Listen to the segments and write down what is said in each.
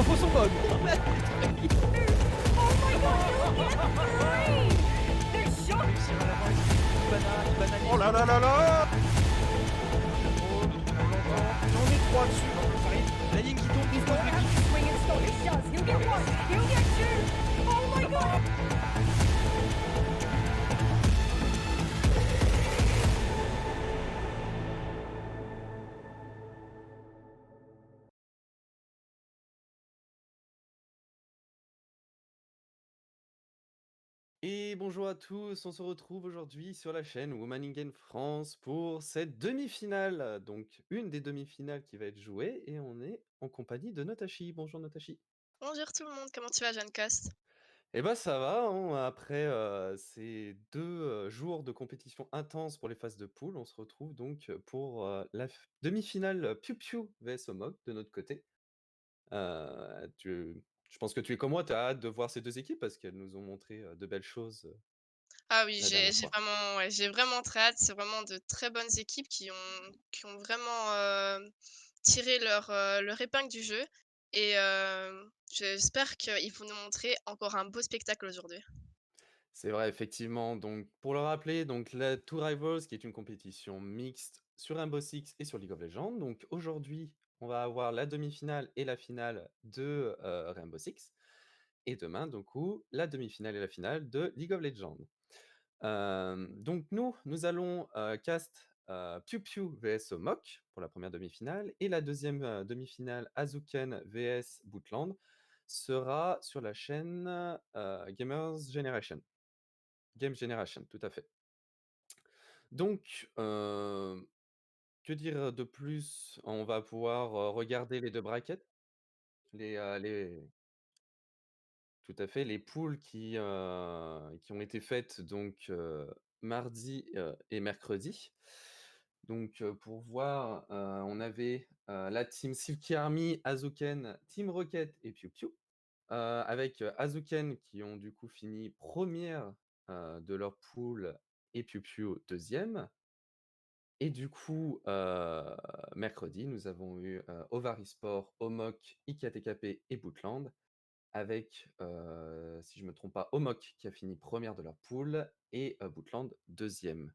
trop son mode. Oh my god, you get free! They're shocked! Réussir à l'avoir une banane. Oh là là là là! On l'entend. J'en ai 3 dessus. Ça arrive. La ligne qui tombe, He's qui going tombe, out to swing and stone. He does. He'll get one. He'll get two. Oh my god! Et bonjour à tous, on se retrouve aujourd'hui sur la chaîne Woman in Game France pour cette demi-finale, donc une des demi-finales qui va être jouée et on est en compagnie de Notashi. Bonjour Notashi. Bonjour tout le monde, comment tu vas Jeanne Coste? Eh ben ça va, hein, après ces 2 jours de compétition intense pour les phases de poule, on se retrouve donc pour demi-finale Piu Piu vs Omog de notre côté. Je pense que tu es comme moi, tu as hâte de voir ces deux équipes parce qu'elles nous ont montré de belles choses Ah oui, la j'ai dernière j'ai fois. vraiment ouais, j'ai vraiment très hâte, c'est vraiment de très bonnes équipes qui ont vraiment, tiré leur épingle du jeu et j'espère qu'ils vont nous montrer encore un beau spectacle aujourd'hui. C'est vrai, effectivement. Donc, pour le rappeler, donc la Two Rivals, qui est une compétition mixte sur Rainbow Six et sur League of Legends. Donc, aujourd'hui, on va avoir la demi-finale et la finale de Rainbow Six. Et demain, du coup, la demi-finale et la finale de League of Legends. Donc, nous allons cast Piu Piu vs Mok pour la première demi-finale. Et la deuxième demi-finale, Azuken vs Bootland, sera sur la chaîne Gamers Generation. Game Generation, tout à fait. Donc, que dire de plus? On va pouvoir, regarder les 2 brackets, les tout à fait, les poules qui ont été faites donc, mardi, et mercredi. Donc, pour voir, on avait, la team Silky Army, Azuken, Team Rocket et Piu Piu, avec, Azuken qui ont du coup fini 1re, de leur poule et Piu Piu 2e. Et du coup, mercredi, nous avons eu, Ovarisport, Omok, IKTKP et Bootland avec, si je me trompe pas, Omok qui a fini 1re de leur poule et Bootland 2e.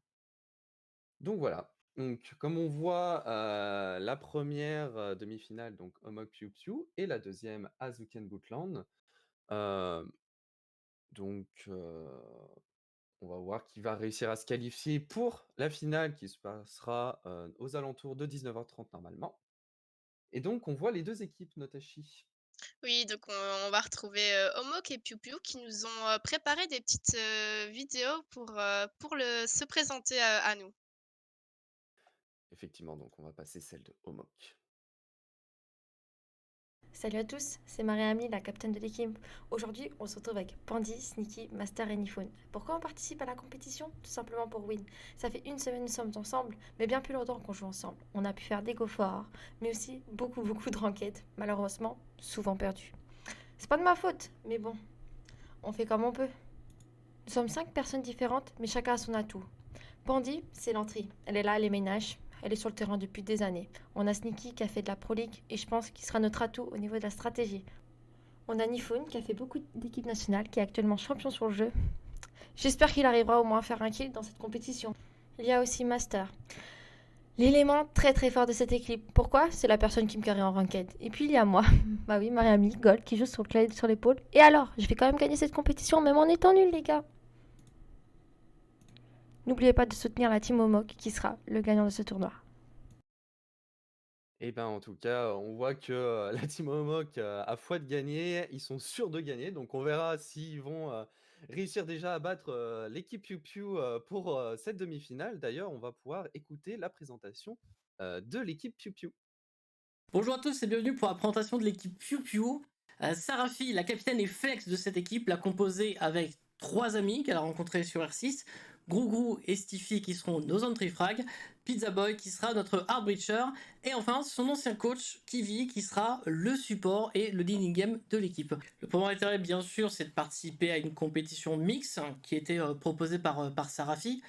Donc voilà, donc comme on voit, la première demi-finale, donc Omok Piu Piu et la deuxième Azuken Bootland. Hem, donc on va voir qui va réussir à se qualifier pour la finale qui se passera, aux alentours de 19h30 normalement. Et donc on voit les 2 équipes, Notashi. Oui, donc on va retrouver, Omok et Piu Piu qui nous ont, préparé des petites, vidéos pour se présenter à nous. Effectivement, donc on va passer celle de Omok. Salut à tous, c'est Marie-Amélie, la capitaine de l'équipe. Aujourd'hui, on se retrouve avec Pandy, Sneaky, Master et Nifun. Pourquoi on participe à la compétition? Tout simplement pour win. Ça fait une semaine que nous sommes ensemble, mais bien plus longtemps qu'on joue ensemble. On a pu faire des go forts, mais aussi beaucoup de ranked. Malheureusement, souvent perdus. C'est pas de ma faute, mais bon, on fait comme on peut. Nous sommes 5 personnes différentes, mais chacun a son atout. Pandy, c'est l'entrée. Elle est là, elle est ménage. Elle est sur le terrain depuis des années. On a Sneaky qui a fait de la Pro League et je pense qu'il sera notre atout au niveau de la stratégie. On a Nifun qui a fait beaucoup d'équipes nationales, qui est actuellement champion sur le jeu. J'espère qu'il arrivera au moins à faire un kill dans cette compétition. Il y a aussi Master. L'élément très fort de cette équipe. Pourquoi? C'est la personne qui me carry en ranked. Et puis il y a moi. Bah oui, Marie-Amélie, Gold, qui joue sur le clavier sur l'épaule. Et alors, je vais quand même gagner cette compétition, même en étant nul, les gars. N'oubliez pas de soutenir la team Omok qui sera le gagnant de ce tournoi. Et ben, en tout cas, on voit que, la team Omok, a foi de gagner. Ils sont sûrs de gagner, donc on verra s'ils vont, réussir déjà à battre, l'équipe Piu Piu, pour, cette demi-finale. D'ailleurs, on va pouvoir écouter la présentation, de l'équipe Piu Piu. Bonjour à tous et bienvenue pour la présentation de l'équipe Piu Piu. Sarafi, la capitaine et flex de cette équipe, l'a composée avec 3 amis qu'elle a rencontrés sur R6, Grougrou et Stiffy qui seront nos entry frag, Pizza Boy qui sera notre hard breacher, et enfin son ancien coach Kiwi qui sera le support et le leading game de l'équipe. Le premier intérêt bien sûr c'est de participer à une compétition mix qui était proposée par Sarafi,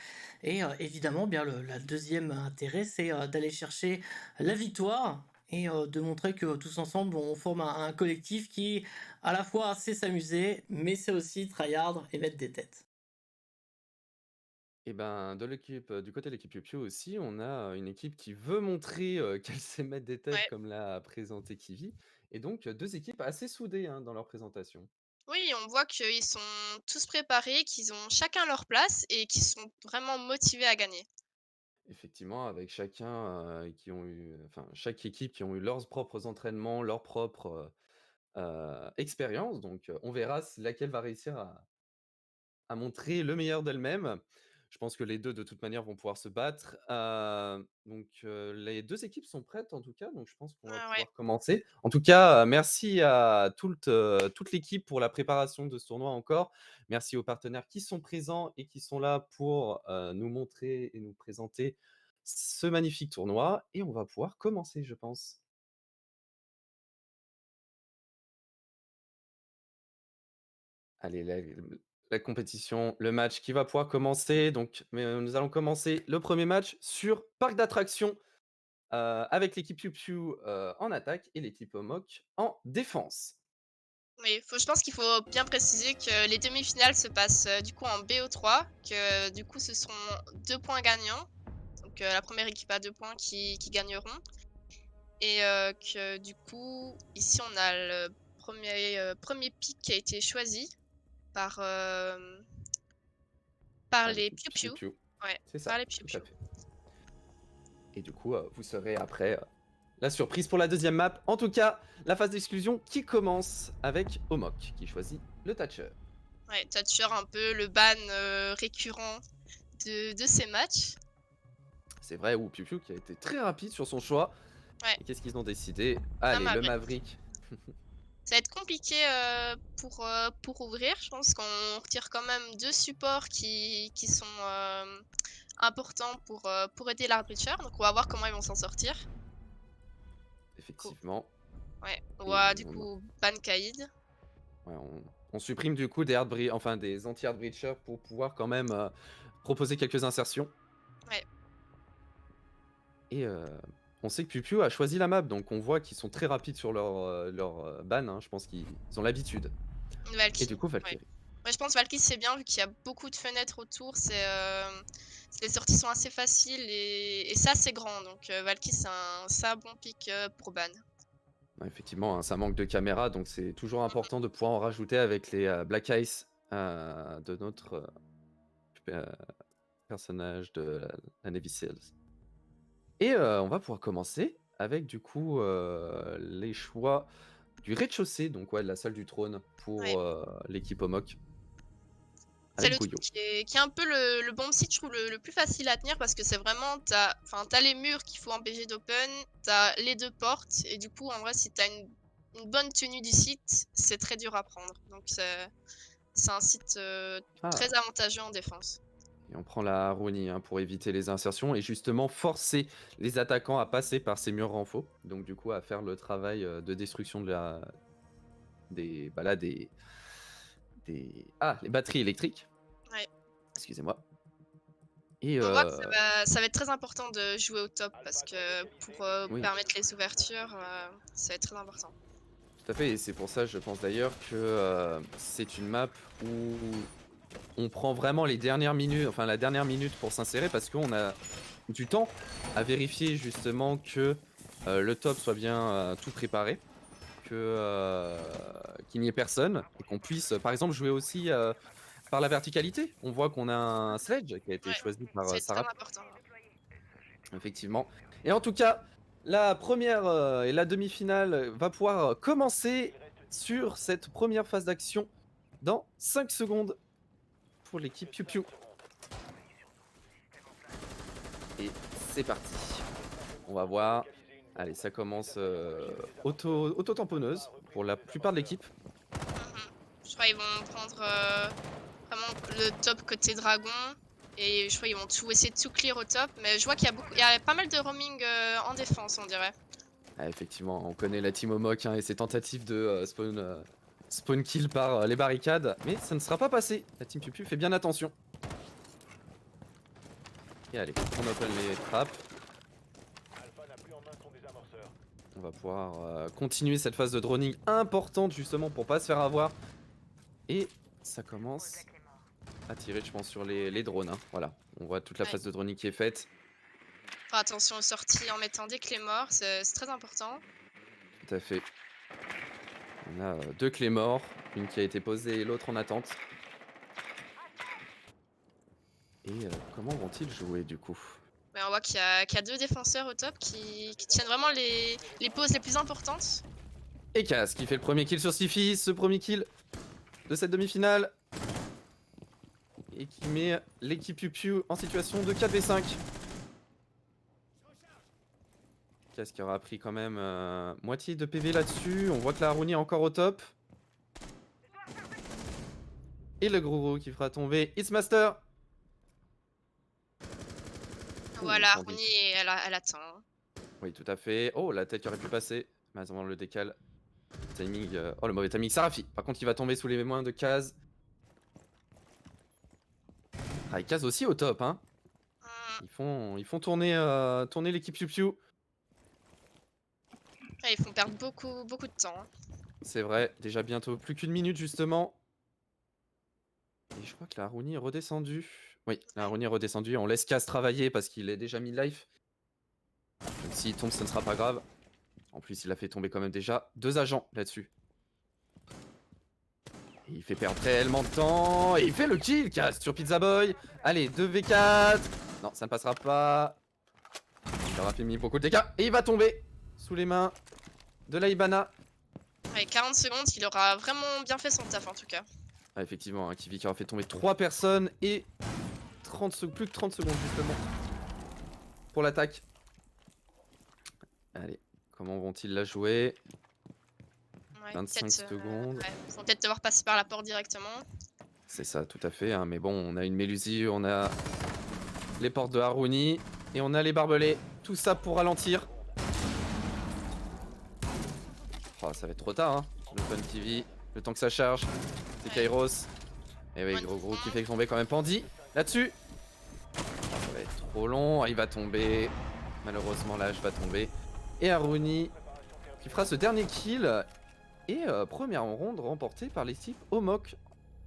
et évidemment bien la deuxième intérêt c'est d'aller chercher la victoire et de montrer que tous ensemble on forme un collectif qui à la fois sait s'amuser, mais c'est aussi tryhard et mettre des têtes. Et ben, de l'équipe, du côté de l'équipe Piu Piu aussi, on a une équipe qui veut montrer, qu'elle sait mettre des têtes Ouais. comme l'a présenté Kivi et donc 2 équipes assez soudées, hein, dans leur présentation. Oui, on voit qu'ils sont tous préparés, qu'ils ont chacun leur place et qu'ils sont vraiment motivés à gagner. Effectivement, avec chacun, qui ont eu enfin, chaque équipe qui ont eu leurs propres entraînements, leurs propres, expériences donc on verra laquelle va réussir à montrer le meilleur d'elle-même. Je pense que les 2 de toute manière vont pouvoir se battre. Donc les 2 équipes sont prêtes en tout cas, donc je pense qu'on va Ah ouais. pouvoir commencer. En tout cas, merci à toute l'équipe pour la préparation de ce tournoi encore. Merci aux partenaires qui sont présents et qui sont là pour, nous montrer et nous présenter ce magnifique tournoi et on va pouvoir commencer, je pense. Allez, la compétition, le match qui va pouvoir commencer. Donc, nous allons commencer le premier match sur parc d'attractions avec l'équipe Piu Piu en attaque et l'équipe Omok en défense. Oui, je pense qu'il faut bien préciser que les demi-finales se passent du coup en BO3, que du coup ce seront 2 points gagnants. Donc la première équipe a 2 points qui gagneront. Et que du coup, ici on a le premier pick qui a été choisi par, par les L'équipe Piu Piu Piu. Piu. Ouais, C'est par ça, les Piu tout Piu. à fait. Et du coup, vous saurez après la surprise pour la deuxième map. En tout cas, la phase d'exclusion qui commence avec Omok qui choisit le Thatcher. Ouais, Thatcher un peu le ban récurrent de ces matchs. C'est vrai, ou Piu Piu qui a été très rapide sur son choix. Ouais. Et qu'est-ce qu'ils ont décidé? Un Allez, le Maverick. Maverick. Ça va être compliqué pour ouvrir. Je pense qu'on retire quand même 2 supports qui sont importants pour aider l'Arbitrager. Donc on va voir comment ils vont s'en sortir. Effectivement. Ouais, on Et va du coup ban Kaïd. ouais, on supprime du coup des anti-hard breachers pour pouvoir quand même proposer quelques insertions. Ouais. Et on sait que Piu Piu a choisi la map, donc on voit qu'ils sont très rapides sur leur ban. Hein, je pense qu'ils ont l'habitude. Une Et Valkyrie. du coup, Ouais. Valkyrie. Ouais, je pense Valkyrie c'est bien vu qu'il y a beaucoup de fenêtres autour. Les sorties sont assez faciles et c'est assez grand. Donc Valkyrie c'est un bon pick pour ban. Ouais, effectivement, hein, ça manque de caméras, donc c'est toujours important de pouvoir en rajouter avec les Black Ice de notre euh, personnage de la Navy Seals. Et on va pouvoir commencer avec du coup les choix du rez-de-chaussée, donc ouais, de la salle du trône pour Ouais. l'équipe Omok. C'est Avec le truc Goyo. qui est un peu le bon site, je trouve, le plus facile à tenir parce que c'est vraiment, t'as les murs qu'il faut empêcher d'open, t'as les 2 portes, et du coup, en vrai, si t'as une bonne tenue du site, c'est très dur à prendre. Donc, c'est un site Ah, très avantageux en défense. et on prend la Rooney hein, pour éviter les insertions et justement forcer les attaquants à passer par ces murs renfaux. Donc du coup à faire le travail de destruction de des les batteries électriques. Ouais. Excusez-moi. Et On voit que ça va être très important de jouer au top parce que pour oui, permettre les ouvertures, ça va être très important. tout à fait. Et c'est pour ça, je pense d'ailleurs que c'est une map où on prend vraiment les dernières minutes, enfin la dernière minute pour s'insérer parce qu'on a du temps à vérifier justement que le top soit bien tout préparé, qu'il n'y ait personne et qu'on puisse par exemple jouer aussi par la verticalité. On voit qu'on a un sledge qui a été Ouais, choisi par c'est très Sarah, important. effectivement. Et en tout cas, la première et la demi-finale va pouvoir commencer sur cette première phase d'action dans 5 secondes pour l'équipe Piu Piu. Et c'est parti. On va voir. Allez, ça commence auto-tamponneuse pour la plupart de l'équipe. Je crois qu'ils vont prendre vraiment le top côté dragon. Et je crois qu'ils vont essayer de tout clear au top. Mais je vois qu'il y a pas mal de roaming en défense, on dirait. Ah, effectivement, on connaît la team Omok hein, et ses tentatives de spawn kill par les barricades. Mais ça ne sera pas passé. La team Piu Piu fait bien attention. Et allez, on open les trappes. On va pouvoir continuer cette phase de droning importante justement pour pas se faire avoir. Et ça commence à tirer, je pense, sur les drones. Hein. Voilà, on voit toute la Ouais. phase de droning qui est faite. Faire attention aux sorties en mettant des clés morts, c'est très important. Tout à fait. On a 2 clés morts, une qui a été posée et l'autre en attente. Et comment vont-ils jouer du coup? Ouais, on voit qu'il y a 2 défenseurs au top qui tiennent vraiment les poses les plus importantes. Et Kaz qui fait le premier kill sur Stiffy, ce premier kill de cette demi-finale. Et qui met l'équipe Piu Piu en situation de 4v5. Kaz qui aura pris quand même moitié de PV là-dessus. On voit que la Haruni est encore au top. Et le gros qui fera tomber It's Master. Voilà, attendez. Rooney, elle attend. Oui, tout à fait. Oh, la tête qui aurait pu passer. Mais avant le décale. Timing. Oh, le mauvais timing. Sarafi. Par contre, il va tomber sous les mains de Kaz. Ah, et Kaz aussi au top, hein. Ils font tourner, tourner l'équipe Piu Piu. Ouais, ils font perdre beaucoup de temps. Hein. C'est vrai. Déjà bientôt plus qu'une minute, justement. Et je crois que la Haruni est redescendue. Oui, la Haruni est redescendue. Et on laisse Kaz travailler parce qu'il est déjà mid-life. Donc s'il tombe, ce ne sera pas grave. En plus, il a fait tomber quand même déjà 2 agents là-dessus. Et il fait perdre tellement de temps. Et il fait le kill, Kaz, sur Pizza Boy. Allez, 2v4. Non, ça ne passera pas. Il aura fait mis beaucoup de dégâts. Et il va tomber sous les mains de la Hibana. Ouais, 40 secondes, il aura vraiment bien fait son taf en tout cas. Ah, effectivement, hein, Kiwi qui aura fait tomber 3 personnes et plus que 30 secondes justement pour l'attaque. Allez, comment vont-ils la jouer? Ouais, 25 peut-être, secondes. ouais, ils vont peut-être devoir passer par la porte directement. C'est ça, tout à fait. Hein, mais bon, on a une Mélusie, on a les portes de Haruni et on a les barbelés. Tout ça pour ralentir. Oh, ça va être trop tard, hein. Le Fun TV, le temps que ça charge. C'est Kairos. Et oui, gros qui fait tomber quand même Pandy là-dessus. Ça va être trop long. Il va tomber. Malheureusement, l'âge va tomber. Et Haruni qui fera ce dernier kill. Et première ronde remportée par l'équipe Omok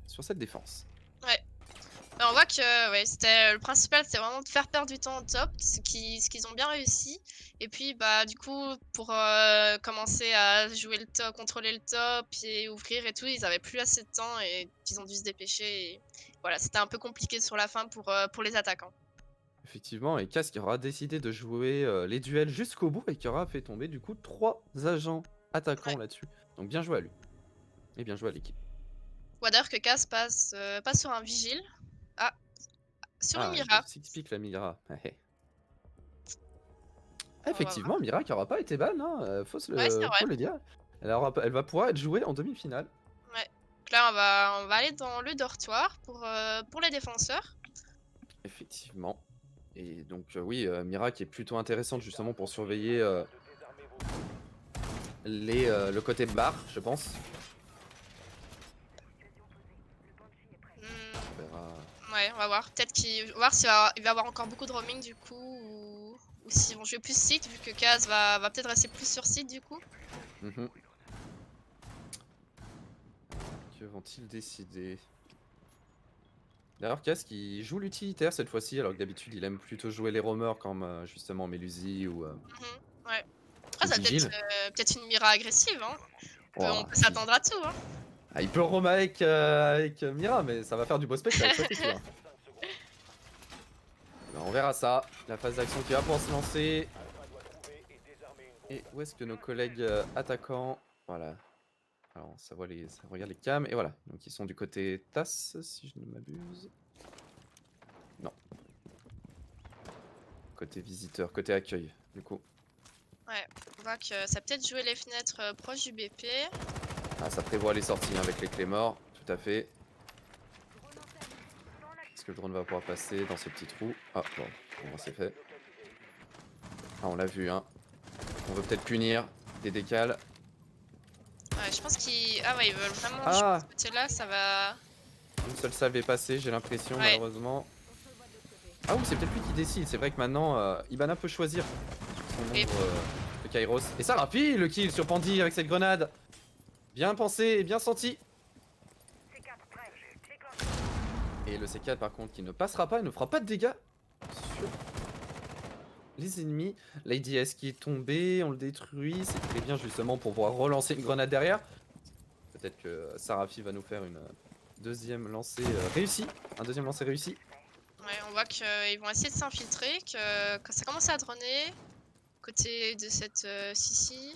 sur cette défense. Ouais. Bah, on voit que ouais, c'était le principal, c'était vraiment de faire perdre du temps au top, ce qu'ils ont bien réussi. Et puis bah du coup pour commencer à jouer le top, contrôler le top et ouvrir et tout, ils avaient plus assez de temps et ils ont dû se dépêcher. Et voilà, c'était un peu compliqué sur la fin pour les attaquants. Effectivement, et Kaz qui aura décidé de jouer les duels jusqu'au bout et qui aura fait tomber du coup 3 agents attaquants là-dessus. Donc bien joué à lui. Et bien joué à l'équipe. On voit d'ailleurs que Kaz passe sur un vigile. Ah, sur une Mira. Six pick la Mira. va Effectivement, Mira qui aura pas été ban, hein, faut Ouais, c'est vrai. le dire. Elle va pouvoir être jouée en demi-finale. Ouais. Donc là, on va aller dans le dortoir pour les défenseurs. Effectivement. Et donc oui, Mira qui est plutôt intéressante justement pour surveiller le côté bar, je pense. On verra. Ouais, on va voir. Peut-être qu'il va voir il va avoir encore beaucoup de roaming du coup, ou s'ils vont jouer plus site, vu que Kaz va peut-être rester plus sur site du coup. Que vont-ils décider? D'ailleurs, Kaz qui joue l'utilitaire cette fois-ci, alors que d'habitude il aime plutôt jouer les roamers comme justement Mélusie ou. Ouais. Ah, ça Vigile. peut-être une Mira agressive, hein. On peut si. s'attendre à tout, hein. Ah, il peut roam avec Mira, mais ça va faire du beau spectacle, ça c'est sûr. Alors, on verra ça. La phase d'action qui va pouvoir se lancer. Et où est-ce que nos collègues attaquants. Voilà. Alors, ça regarde les cams. Et voilà. Donc, ils sont du côté TAS, si je ne m'abuse. Non. Côté visiteur, côté accueil, du coup. Ouais, on voit que ça peut-être jouer les fenêtres proches du BP. Ah, ça prévoit les sorties hein, avec les clés morts, tout à fait. Est-ce que le drone va pouvoir passer dans ce petit trou? Ah, bon, c'est fait. Ah, on l'a vu, hein. On veut peut-être punir des décales. Ouais, je pense qu'ils... Ah ouais, ils veulent vraiment Ah. jouer de ce côté-là, ça va... Une seule salve est passée, j'ai l'impression, Ouais. malheureusement. Ah oui, c'est peut-être lui qui décide. C'est vrai que maintenant, Hibana peut choisir son nombre Oui. de Le Kairos. Et Sarafi, le kill sur Pandy avec cette grenade. Bien pensé et bien senti. Et le C4 par contre qui ne passera pas, il ne fera pas de dégâts sur les ennemis. L'ADS qui est tombé, on le détruit. C'est très bien justement pour pouvoir relancer une grenade derrière. Peut-être que Sarafi va nous faire une deuxième lancée réussie. Un deuxième lancé réussi. Ouais, on voit qu'ils vont essayer de s'infiltrer, que ça commence à droner côté de cette Sissi.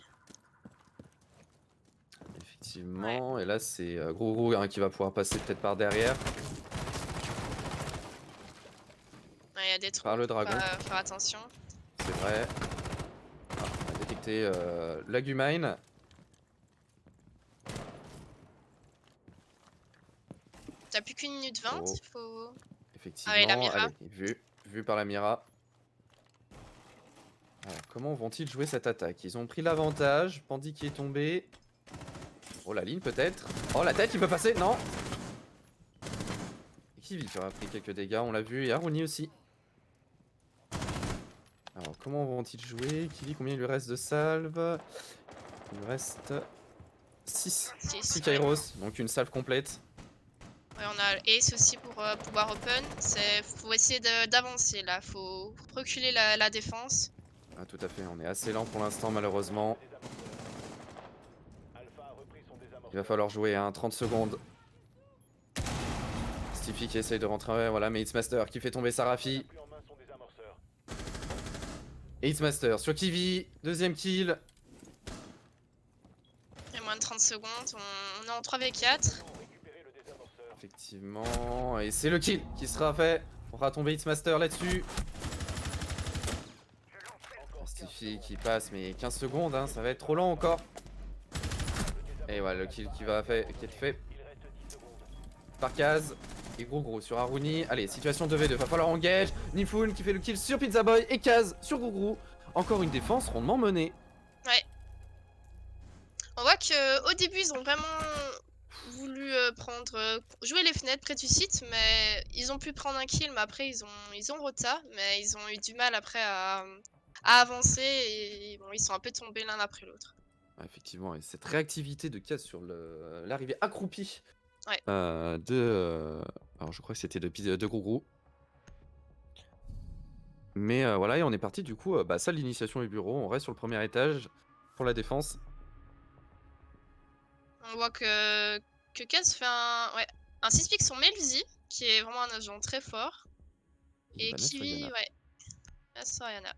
Effectivement, et là c'est Gros hein, qui va pouvoir passer peut-être par derrière. Ouais, il y a des trous, Par le dragon. faire attention. C'est vrai. Ah, on a détecté l'Agumine. T'as plus qu'une minute 20, Oh. il faut... Effectivement, Ah oui, la Mira. allez, vu par la Mira. Alors, comment vont-ils jouer cette attaque? Ils ont pris l'avantage, Pandy qui est tombé. Oh la ligne peut-être. Oh la tête il peut passer, non. Et Kiwi qui aura pris quelques dégâts, on l'a vu, et Aruni aussi. Alors comment vont-ils jouer? Kiwi, combien il lui reste de salve? Il lui reste 6. 6 Kairos, donc une salve complète. Ouais, on a Ace aussi pour pouvoir open. Faut essayer d'avancer là, faut reculer la défense. Ah tout à fait, on est assez lent pour l'instant malheureusement. Il va falloir jouer à 30 secondes. Stiffy qui essaye de rentrer, ouais, voilà, mais Hitsmaster qui fait tomber Sarafi. Et Hitsmaster sur Kiwi, deuxième kill. Il y a moins de 30 secondes, on est en 3v4. Effectivement, et c'est le kill qui sera fait. On fera tomber Hitsmaster là-dessus. Stiffy qui passe, mais 15 secondes, hein, ça va être trop lent encore. Et voilà, le kill qui est fait par Kaz. Et Gros sur Aruni. Allez, situation 2v2, va falloir engage. Nifun qui fait le kill sur Pizza Boy et Kaz sur Gros. Encore une défense rondement menée. Ouais. On voit qu'au début, ils ont vraiment voulu jouer les fenêtres près du site, mais ils ont pu prendre un kill, mais après ils ont rota, mais ils ont eu du mal après à avancer et bon, ils sont un peu tombés l'un après l'autre. Ah, effectivement, et cette réactivité de Kaz sur l'arrivée accroupie Ouais. alors je crois que c'était de Gros. Mais voilà, et on est parti du coup, salle d'initiation et bureau, on reste sur le premier étage pour la défense. On voit que Kaz fait un 6-pick sur Melzi, qui est vraiment un agent très fort. Et Vanessa Kiwi, Yana. ouais. La Soriana.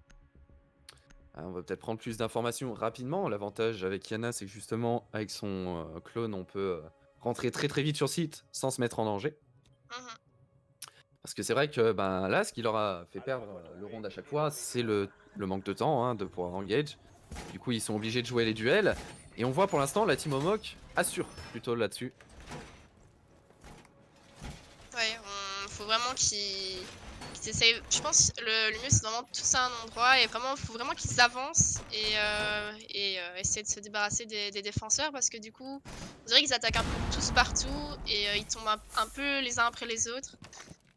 Ah, on va peut-être prendre plus d'informations rapidement. L'avantage avec Yana, c'est que justement, avec son clone, on peut rentrer très très vite sur site sans se mettre en danger. Mhm. Parce que c'est vrai que là, ce qui leur a fait perdre le round à chaque fois, c'est le manque de temps hein, de pouvoir engage. Du coup, ils sont obligés de jouer les duels. Et on voit pour l'instant, la team Omok assure plutôt là-dessus. Ouais, faut vraiment qu'ils essayent. Je pense que le mieux c'est vraiment tous à un endroit et vraiment faut vraiment qu'ils avancent et essayer de se débarrasser des défenseurs parce que du coup on dirait qu'ils attaquent un peu tous partout et ils tombent un peu les uns après les autres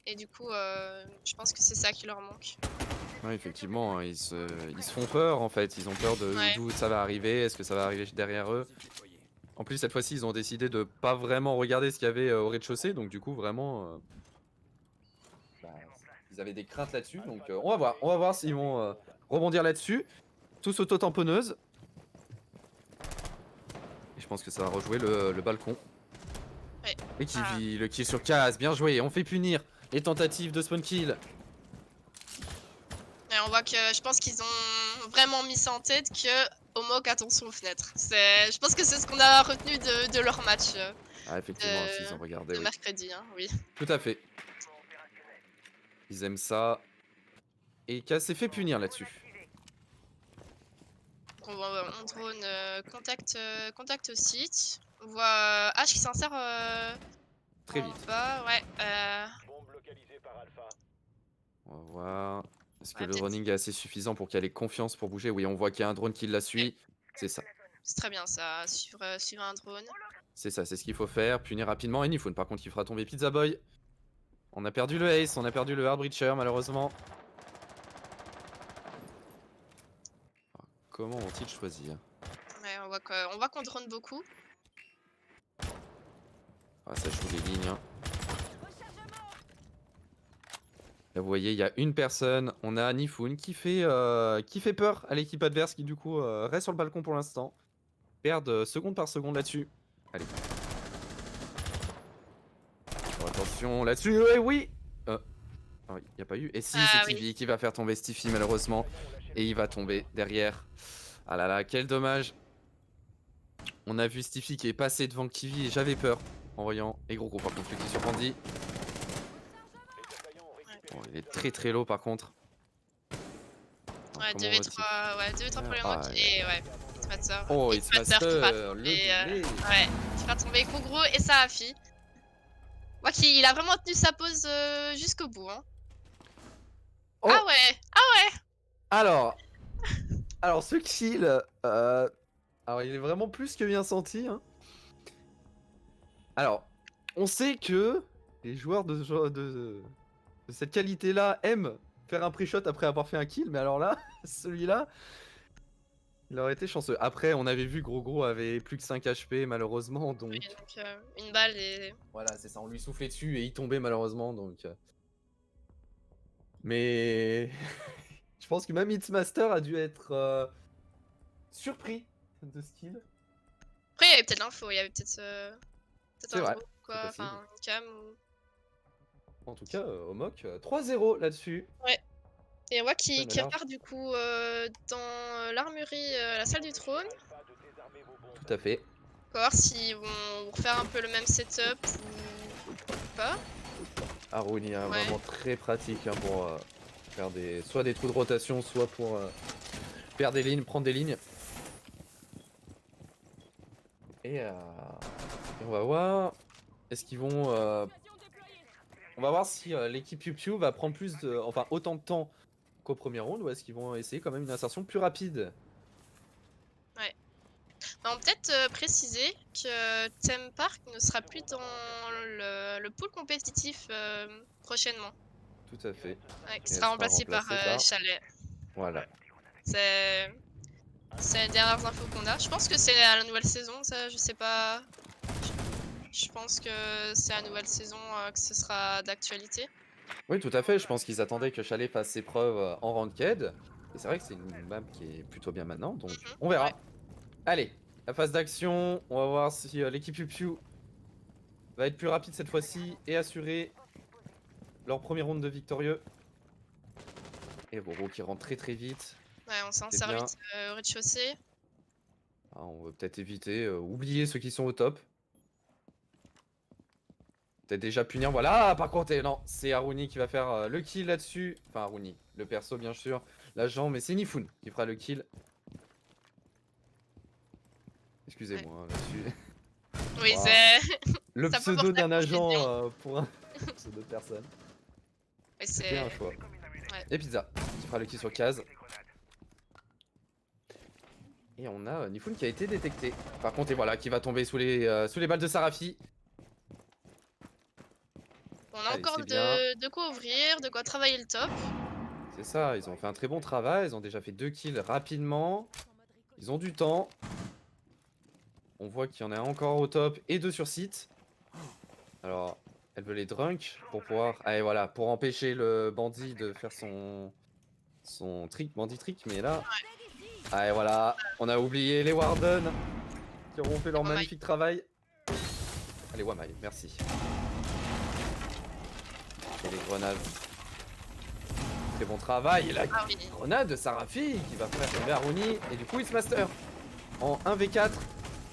et du coup je pense que c'est ça qui leur manque. Ouais, effectivement, ils se font peur en fait. Ils ont peur de Ouais. d'où ça va arriver. Est-ce que ça va arriver derrière eux? En plus, cette fois-ci, ils ont décidé de pas vraiment regarder ce qu'il y avait au rez-de-chaussée. Donc, du coup, vraiment, ils avaient des craintes là-dessus. Donc, on va voir s'ils vont rebondir là-dessus. Tous auto-tamponneuses. Et je pense que ça va rejouer le balcon. Ouais. Et le kill sur Kaz, bien joué. On fait punir les tentatives de spawn kill. Et on voit que je pense qu'ils ont vraiment mis ça en tête que Omok attention aux fenêtres. Je pense que c'est ce qu'on a retenu de leur match Ah, effectivement, s'ils ont regardé, de oui. mercredi, hein, oui. Tout à fait. Ils aiment ça. Et Kaz s'est fait punir là-dessus. On voit on drone contact au site. On voit H qui s'insère Très en vite. bas, ouais. On va voir. Est-ce que Ouais, le peut-être. running est assez suffisant pour qu'elle ait confiance pour bouger? Oui, on voit qu'il y a un drone qui la suit. C'est ça. C'est très bien ça, suivre un drone. C'est ça, c'est ce qu'il faut faire. Punir rapidement. Et Nifun, par contre, qui fera tomber Pizza Boy. On a perdu le Ace, on a perdu le Hard Breacher, malheureusement. comment vont-ils choisir? Ouais, on voit qu'on drone beaucoup. Ah, ça joue les lignes, hein. Là, vous voyez, il y a une personne, on a Nifun qui fait peur à l'équipe adverse qui du coup reste sur le balcon pour l'instant. Perdent seconde par seconde là-dessus. Allez. Alors, attention là-dessus, oui. Ah oui, il n'y a pas eu. Et si, Ah c'est oui. Tiffy qui va faire tomber Stiffy malheureusement. Et il va tomber derrière. Ah là là, quel dommage. On a vu Stiffy qui est passé devant Kiwi et j'avais peur en voyant. Et gros par contre, qui sur Pandy. Bon, il est très très low par contre. Ouais, Comment 2v3, ouais, 2v3 pour le Ah, mock ouais. et ouais, Hitmaster. Oh, Hitmaster qui fera Hitmaster, le tomber, doublé. ouais, qui fera tomber Kougro et Sarafi. Moi il a vraiment tenu sa pose jusqu'au bout. Hein. Oh. Ah ouais, Alors ce kill, alors il est vraiment plus que bien senti. Hein. Alors, on sait que les joueurs de cette qualité-là aiment faire un pre-shot après avoir fait un kill, mais alors là, celui-là, il aurait été chanceux. Après, on avait vu Gros avait plus que 5 HP malheureusement, donc... oui, donc une balle et... Voilà, c'est ça, on lui soufflait dessus et il tombait malheureusement, donc... Mais... je pense que même Hitmaster a dû être surpris de ce kill. Après il y avait peut-être l'info, il y avait peut-être C'est un vrai, drone, quoi, c'est possible. enfin une cam ou... En tout cas, au mock, 3-0 là-dessus. Ouais. Et on voit qu'il Ça m'a l'air- repart du coup dans l'armurerie, la salle du trône. Tout à fait. On va voir s'ils vont refaire un peu le même setup ou pas. Aruni est Ouais. vraiment très pratique hein, pour faire soit des trous de rotation, soit pour faire des lignes, prendre des lignes. Et on va voir. Est-ce qu'ils vont. On va voir si l'équipe Piu va prendre enfin autant de temps qu'au premier round ou est-ce qu'ils vont essayer quand même une insertion plus rapide. On va peut-être préciser que Theme Park ne sera plus dans le pool compétitif prochainement. Tout à fait. Ouais, qui Et sera elle remplacé par Chalet. Voilà. C'est les dernières infos qu'on a. Je pense que c'est à la nouvelle saison, ça, je sais pas. Je pense que c'est à la nouvelle saison que ce sera d'actualité. Oui, tout à fait. Je pense qu'ils attendaient que Chalet fasse ses preuves en ranked. Et c'est vrai que c'est une map qui est plutôt bien maintenant, donc on verra. Ouais. Allez, la phase d'action. On va voir si l'équipe Piu va être plus rapide cette fois-ci et assurer leur premier round de victorieux. Et Roro qui rentre très très vite. Ouais, on s'en C'est sert bien. vite au rez-de-chaussée. Ah, on va peut-être éviter, oublier ceux qui sont au top. Peut-être déjà punir, voilà, par contre, non, c'est Aruni qui va faire le kill là-dessus. Enfin, Aruni, le perso bien sûr, l'agent, mais c'est Nifun qui fera le kill. Excusez-moi hein, là-dessus. Oui, Wow. c'est... Le Ça peut pseudo porter à d'un agent confusion. pour un pseudo de personne. Oui, C'était un c'est... choix. Ouais. Et Pizza qui fera le kill sur Kaz. Et on a Nifun qui a été détecté. Par contre, et voilà, qui va tomber sous les balles de Sarafi. On a Allez, encore c'est bien. de quoi ouvrir, de quoi travailler le top. C'est ça, ils ont fait un très bon travail. Ils ont déjà fait 2 kills rapidement. Ils ont du temps. On voit qu'il y en a encore au top et 2 sur site. Alors, elle veut les drunk pour pouvoir... Allez, voilà, pour empêcher le bandit de faire son trick, bandit trick. Mais là... Allez, voilà, on a oublié les Warden qui auront fait leur Wamai. magnifique travail. Allez, Wamai, merci. Et les grenades. Très bon travail. Et la Ah oui. grenade de Sarafi qui va faire tomber Aruni. Et du coup, Hitmaster en 1v4.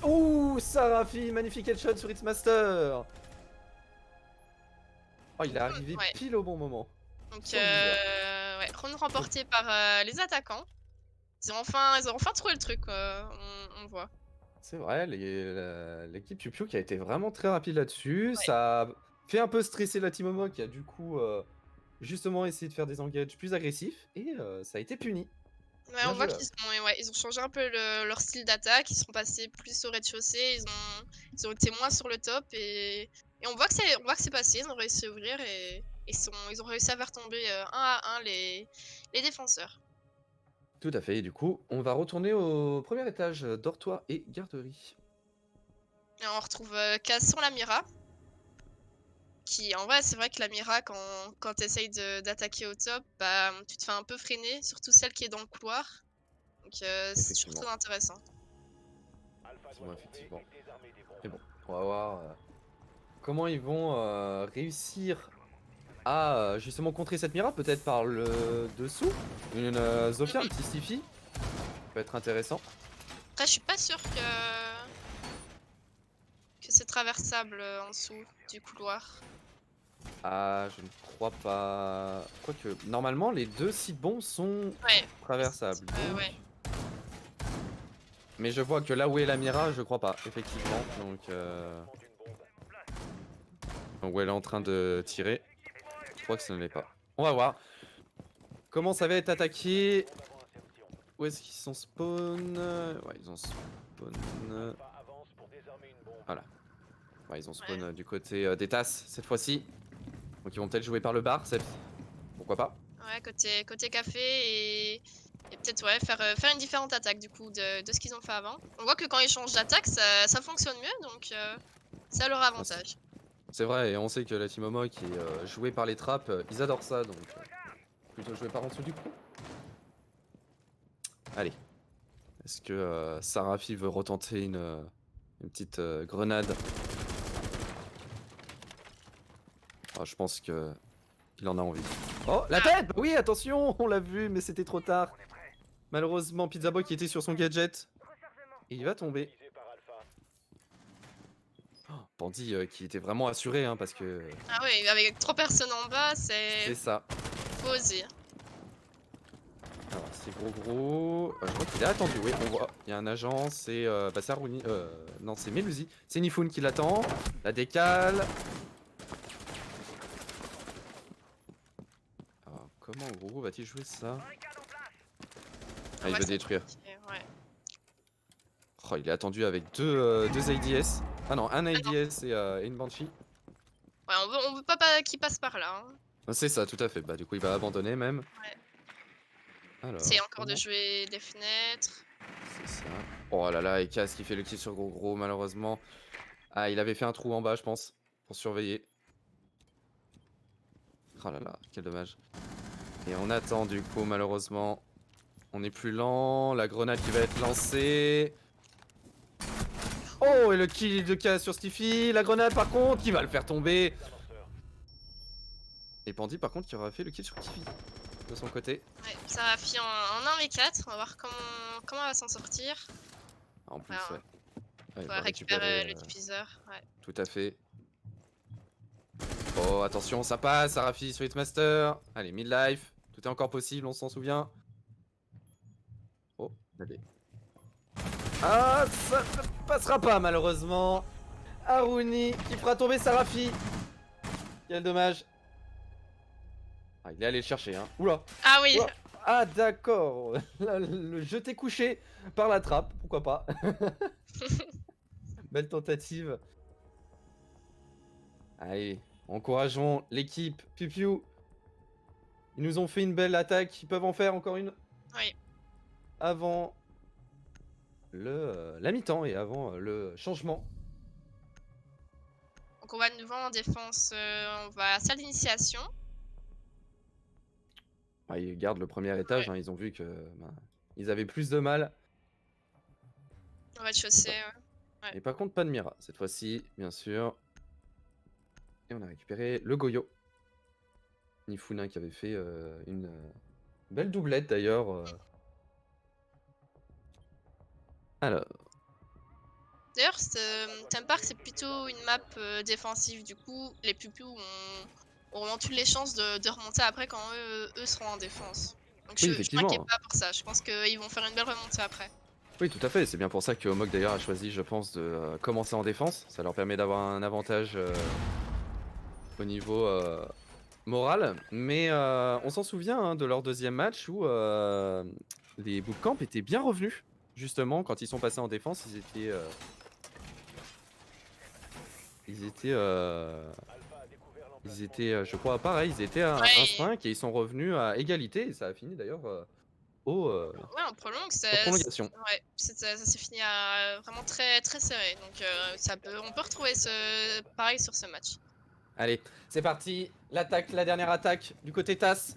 Ouh, Sarafi, magnifique headshot sur Hitmaster. Oh, il est arrivé Ouais. pile au bon moment. Donc, Sur le leader. ouais, round remporté par les attaquants. Ils ont enfin trouvé le truc, on voit. C'est vrai, l'équipe Piu qui a été vraiment très rapide là-dessus. Ouais. Ça a fait un peu stresser la Team Omo qui a du coup justement essayé de faire des engages plus agressifs. Et ça a été puni. Ouais, on voit qu'ils ont changé un peu leur style d'attaque. Ils sont passés plus au rez-de-chaussée. Ils ont été moins sur le top. Et on voit que c'est passé. Ils ont réussi à ouvrir et ils ont réussi à faire tomber un à un les défenseurs. Tout à fait. Et du coup, on va retourner au premier étage, dortoir et garderie. Et on retrouve Cass la Mira. Qui, en vrai, c'est vrai que la Mira, quand tu essayes d'attaquer au top, bah, tu te fais un peu freiner, surtout celle qui est dans le couloir. Donc, c'est toujours Effectivement. très intéressant. Effectivement. Mais bon, on va voir comment ils vont réussir à justement contrer cette Mira, peut-être par le dessous. Une Zofia, un petit Stiffy. Peut être intéressant. Après, je suis pas sûre que c'est traversable en dessous du couloir. Ah, je ne crois pas. Quoique, normalement, les deux sites bons sont Ouais. traversables. Donc... Ouais. Mais je vois que là où est la Mira, je crois pas, effectivement. Donc où elle est en train de tirer. Je crois que ce ne l'est pas. On va voir. Comment ça va être attaqué? Où est-ce qu'ils sont spawn? Ouais, ils ont spawn. Voilà. Ouais, ils ont spawn du côté des tasses cette fois-ci. Donc ils vont peut-être jouer par le bar, pourquoi pas? Ouais, côté café et peut-être ouais, faire une différente attaque du coup de ce qu'ils ont fait avant. On voit que quand ils changent d'attaque, ça fonctionne mieux, donc c'est à leur avantage. C'est vrai, et on sait que la Team Momo qui est jouée par les trappes, ils adorent ça, donc plutôt jouer par en dessous du coup. Allez. Est-ce que Sarafi veut retenter une petite grenade? Je pense que il en a envie. Oh, la tête! Bah oui, attention, on l'a vu, mais c'était trop tard. Malheureusement, Pizza Boy qui était sur son gadget. Et il va tomber. Oh, Pandy qui était vraiment assuré, hein, parce que... Ah oui, avec 3 personnes en bas, C'est c'est ça. faut oser. Alors, c'est gros. Je crois qu'il est attendu, oui, on voit. Il y a un agent, c'est Aruni. Non, c'est Melusi. C'est Nifun qui l'attend. La décale. Alors, comment Gros va-t-il jouer ça? Ah, il Ouais, veut c'est détruire. compliqué, ouais. Oh, il est attendu avec deux ADS. Ah non, un ADS et une Banshee. Ouais, on veut pas qu'il passe par là. Hein. C'est ça, tout à fait. Bah, du coup, il va abandonner même. Ouais. Alors, C'est encore de comment jouer des fenêtres. c'est ça. Oh là là, et Cass qui fait le kill sur Gros, malheureusement. Ah, il avait fait un trou en bas, je pense, pour surveiller. Oh là là, quel dommage. Et on attend du coup, malheureusement. On est plus lent. La grenade qui va être lancée. Oh, et le kill de Cass sur Stiffy. La grenade, par contre, qui va le faire tomber. Et Pandy, par contre, qui aura fait le kill sur Kiwi de son côté. Ouais, Sarafi en 1v4. On va voir comment elle va s'en sortir. En plus, Alors, ouais. on Il va récupérer le diffuseur. Ouais. Tout à fait. Oh, attention, ça passe, Sarafi sur Hitmaster. Allez, mid-life. Tout est encore possible, on s'en souvient. Oh, allez. Ah, ça ne passera pas, malheureusement. Aruni qui fera tomber Sarafi. Quel dommage. Ah, il est allé le chercher, hein. Oula. Ah oui. Oula. Ah, d'accord. Le jeté couché par la trappe, pourquoi pas. Belle tentative. Allez, encourageons l'équipe. Piu-piu. Ils nous ont fait une belle attaque. Ils peuvent en faire encore une. Oui. Avant la mi-temps et avant le changement. Donc on va de nouveau en défense. On va à salle d'initiation. Ah, ils gardent le premier étage. Ouais. Hein, ils ont vu que ils avaient plus de mal. On va rez-de-chaussée. Ouais. Et par contre, pas de Mira cette fois-ci, bien sûr. Et on a récupéré le Goyo. Nifunin qui avait fait une belle doublette d'ailleurs. Alors. D'ailleurs, Theme Park, c'est plutôt une map défensive. Du coup, les pupus auront toutes les chances de remonter après quand eux seront en défense. Donc Oui, je m'inquiète pas pour ça. Je pense qu'ils vont faire une belle remontée après. Oui, tout à fait. C'est bien pour ça que Omog d'ailleurs a choisi, je pense, de commencer en défense. Ça leur permet d'avoir un avantage au niveau moral. Mais on s'en souvient hein, de leur deuxième match où les bootcamps étaient bien revenus. Justement, quand ils sont passés en défense, ils étaient, je crois, pareil. Ils étaient à Ouais, 1-5 et ils sont revenus à égalité. Et ça a fini d'ailleurs Ouais, en prolongue, aux prolongations. ouais, ça s'est fini vraiment très, très serré. Donc on peut retrouver pareil sur ce match. Allez, c'est parti. L'attaque, la dernière attaque du côté TAS.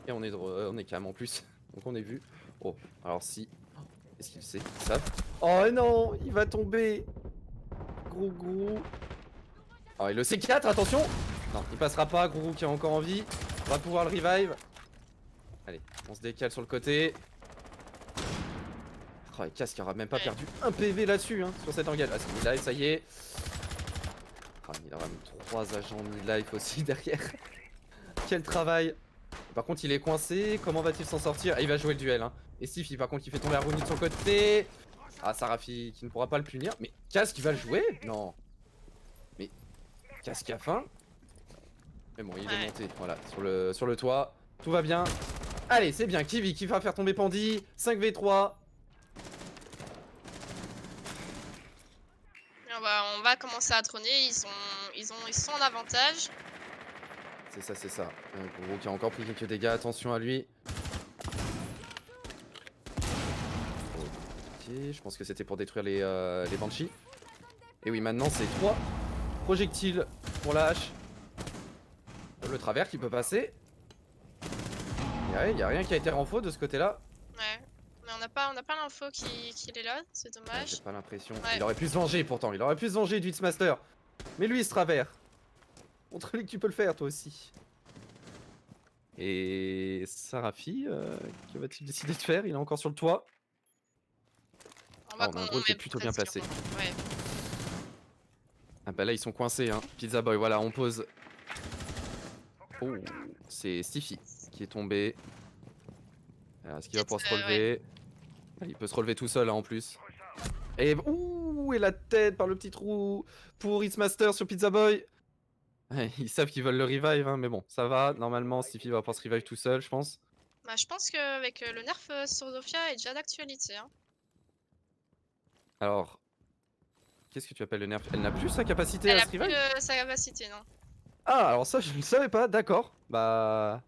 Et on est calme en plus. Donc on est vu. Oh, alors si. Est-ce qu'il sait? Ils savent. Oh non, il va tomber. Gros. Oh, et le C4, attention. Non, il passera pas. Gros qui est encore en vie. On va pouvoir le revive. Allez, on se décale sur le côté. Oh, et Casque aura même pas perdu un PV là-dessus, hein, sur cette engage. Ah, c'est mid-life, ça y est. Ah, il aura même 3 agents mid-life aussi derrière. Quel travail. Par contre, il est coincé. Comment va-t-il s'en sortir? Ah, il va jouer le duel. Hein. Et Stiffy, par contre, qui fait tomber Aruni de son côté. Ah, Sarafi qui ne pourra pas le punir. Mais Casque, il va le jouer? Non. Mais Casque a faim. Mais bon, il est monté. Voilà, sur le toit. Tout va bien. Allez, c'est bien. Kiwi qui va faire tomber Pandy. 5v3. On va commencer à trôner. Ils sont en avantage. C'est ça. Un gros qui a encore pris quelques dégâts. Attention à lui. Ok, je pense que c'était pour détruire les Banshees. Et oui, maintenant c'est 3 projectiles pour la hache. Le travers qui peut passer. Il y a rien qui a été renfo de ce côté-là. Ouais. Mais on n'a pas l'info qu'il est là. C'est dommage. J'ai pas l'impression. Ouais. Il aurait pu se venger pourtant. Il aurait pu se venger du Master. Mais lui, il se travers. Montre-lui que tu peux le faire toi aussi. Et Sarafi, que va-t-il décider de faire? Il est encore sur le toit. On va on a un gros qui est met plutôt bien pression. placé. Ouais. Ah bah là ils sont coincés hein. Pizza Boy, voilà, on pose. Oh, c'est Stiffy qui est tombé. Alors, est-ce qu'il va pouvoir se relever? Ah, il peut se relever tout seul hein, en plus. Et ouh, et la tête par le petit trou pour It's Master sur Pizza Boy. Ouais, ils savent qu'ils veulent le revive hein, mais bon, ça va. Normalement, Stiffy va pouvoir se revive tout seul, je pense. Bah, je pense qu'avec le nerf sur Zofia est déjà d'actualité. Hein. Alors, qu'est-ce que tu appelles le nerf? Elle n'a plus sa capacité Elle à a se plus revive? sa capacité, non. Ah, alors ça, je ne le savais pas, d'accord. Bah.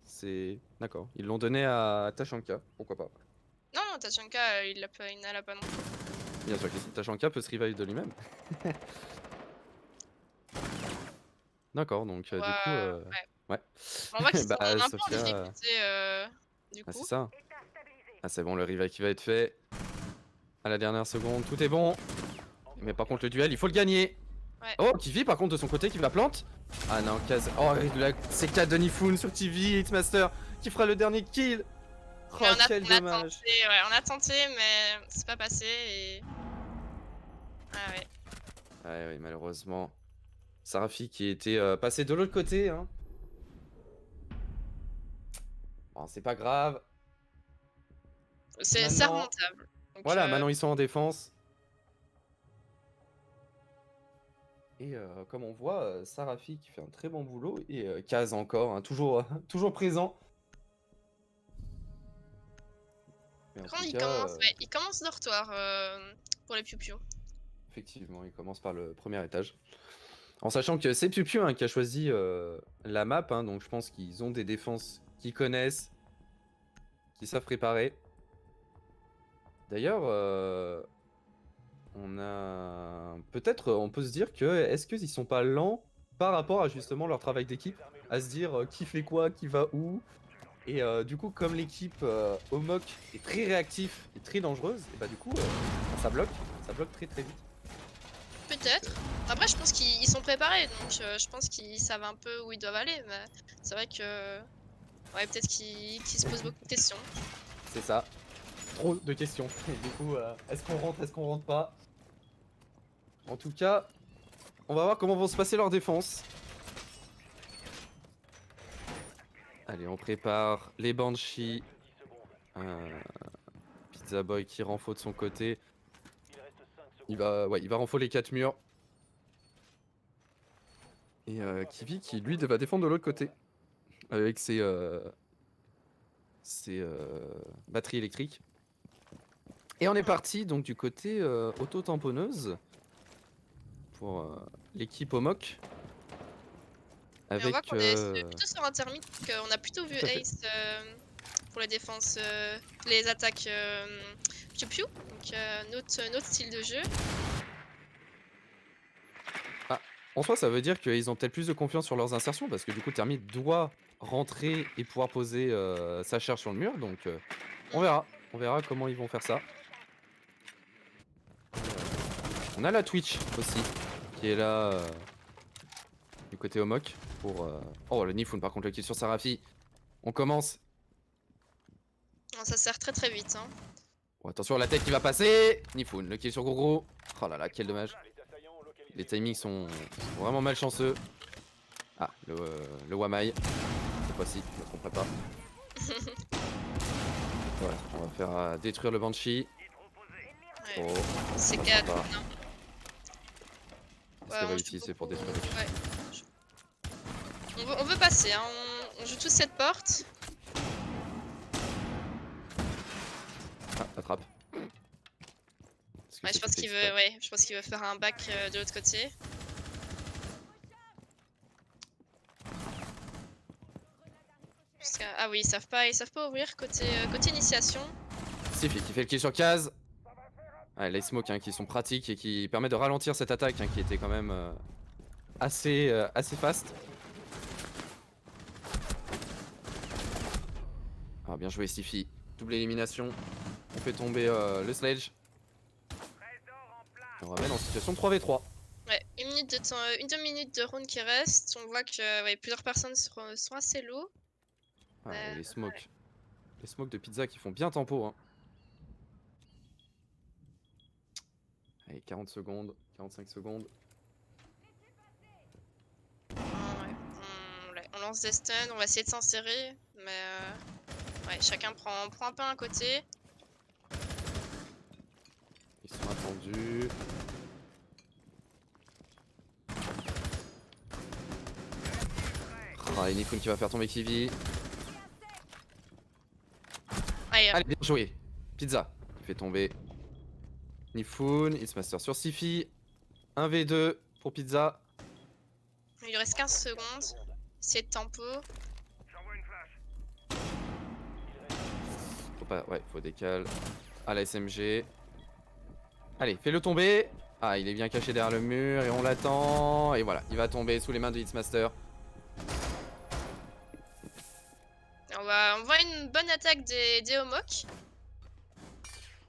C'est. D'accord. Ils l'ont donné à Tachanka, pourquoi pas. Non, Tachanka, il n'a la pas non plus. Bien sûr que si, Tachanka peut se revive de lui-même. D'accord, donc du coup. Ouais. On voit qu'ils sont Bah, un peu en Sophia, difficulté, du Ah, coup. c'est ça. Ah, c'est bon, le revive qui va être fait. À la dernière seconde, tout est bon. Mais par contre, le duel, il faut le gagner. Ouais. Oh, Kivi, par contre, de son côté, qui va plante. Ah non, Kaz. Oh, c'est 4 de Nifun sur TV, Hitmaster, qui fera le dernier kill. Oh, Mais quel dommage. on a tenté, mais c'est pas passé et. Ah ouais. Ouais, malheureusement. Sarafi qui était passé de l'autre côté. Hein. Bon, c'est pas grave. C'est Maintenant- remontable. Donc, Voilà, maintenant ils sont en défense. Et comme on voit, Sarafi qui fait un très bon boulot. Et Kaz encore, hein, toujours, toujours présent. Mais en Quand tout il cas, commence, il commence dortoir pour les Piu-Piu. effectivement, il commence par le premier étage. En sachant que c'est Piu-Piu hein, qui a choisi la map, hein, donc je pense qu'ils ont des défenses qu'ils connaissent, qui savent préparer. D'ailleurs, peut-être on peut se dire que est-ce qu'ils sont pas lents par rapport à justement leur travail d'équipe, à se dire qui fait quoi, qui va où. Et du coup, comme l'équipe Omok est très réactif et très dangereuse, et bah du coup, ça bloque très très vite. Peut-être. Après, je pense qu'ils sont préparés, donc je pense qu'ils savent un peu où ils doivent aller. Mais c'est vrai que. Ouais, peut-être qu'ils se posent beaucoup de questions. C'est ça. Trop de questions. Et du coup, est-ce qu'on rentre pas? En tout cas, on va voir comment vont se passer leurs défenses. Allez, on prépare les Banshees. Pizza Boy qui renfo de son côté. Il va renfo les 4 murs. Et Kivi qui lui va défendre de l'autre côté. Avec ses batteries électriques. Et on est parti donc du côté auto-tamponneuse. Pour l'équipe Omok. Et on Avec. voit qu'on est plutôt sur un thermique, on a plutôt vu Tout à fait. Ace pour les défenses, les attaques Piu Piu, donc notre style de jeu. En soi, ça veut dire qu'ils ont peut-être plus de confiance sur leurs insertions parce que du coup, Thermite doit rentrer et pouvoir poser sa charge sur le mur. Donc, on verra. On verra comment ils vont faire ça. On a la Twitch aussi qui est là du côté Homok pour. Oh, le Nifun par contre, le kill sur Sarafi. On commence. Oh, ça sert très très vite. Hein. Bon, attention, la tête qui va passer. Nifun, le kill sur Gros. Oh là là, quel dommage. Les timings sont vraiment malchanceux. Ah, le Wamai. Cette fois-ci, je ne me tromperai pas. Voilà, on va faire détruire le Banshee. Ouais. Oh, C'est ça 4. va. Non. Qu'est-ce qu'elle va utiliser pour détruire le Ouais. On veut passer, hein. On joue tous cette porte. Ah, attrape. Ouais, je pense qu'il veut, je pense qu'il veut faire un back de l'autre côté. Ah oui, ils savent pas ouvrir côté initiation. Stiffy qui fait le kill sur Kaz. Ouais, les smokes hein, qui sont pratiques et qui permettent de ralentir cette attaque hein, qui était quand même assez fast. Ah, bien joué Stiffy. Double élimination. On fait tomber le Sledge. On ramène en situation de 3v3. Ouais, une minute de temps, une demi-minute de round qui reste. On voit que ouais, plusieurs personnes sont assez low. Ah, et les smokes. Les smokes de pizza qui font bien tempo. Hein. Allez, 40 secondes, 45 secondes. On lance des stuns, on va essayer de s'insérer. Mais ouais, chacun prend un peu un côté. Ils sont attendus. Ah, et Nifun qui va faire tomber Kiwi. Allez, bien joué. Pizza qui fait tomber Nifun. Il se master sur Sifi. 1v2 pour Pizza. Il lui reste 15 secondes. C'est de tempo. Faut pas, ouais, faut décaler. À la SMG. Allez, fais-le tomber. Ah, il est bien caché derrière le mur et on l'attend. Et voilà, il va tomber sous les mains de Hitsmaster. On voit une bonne attaque des Homok.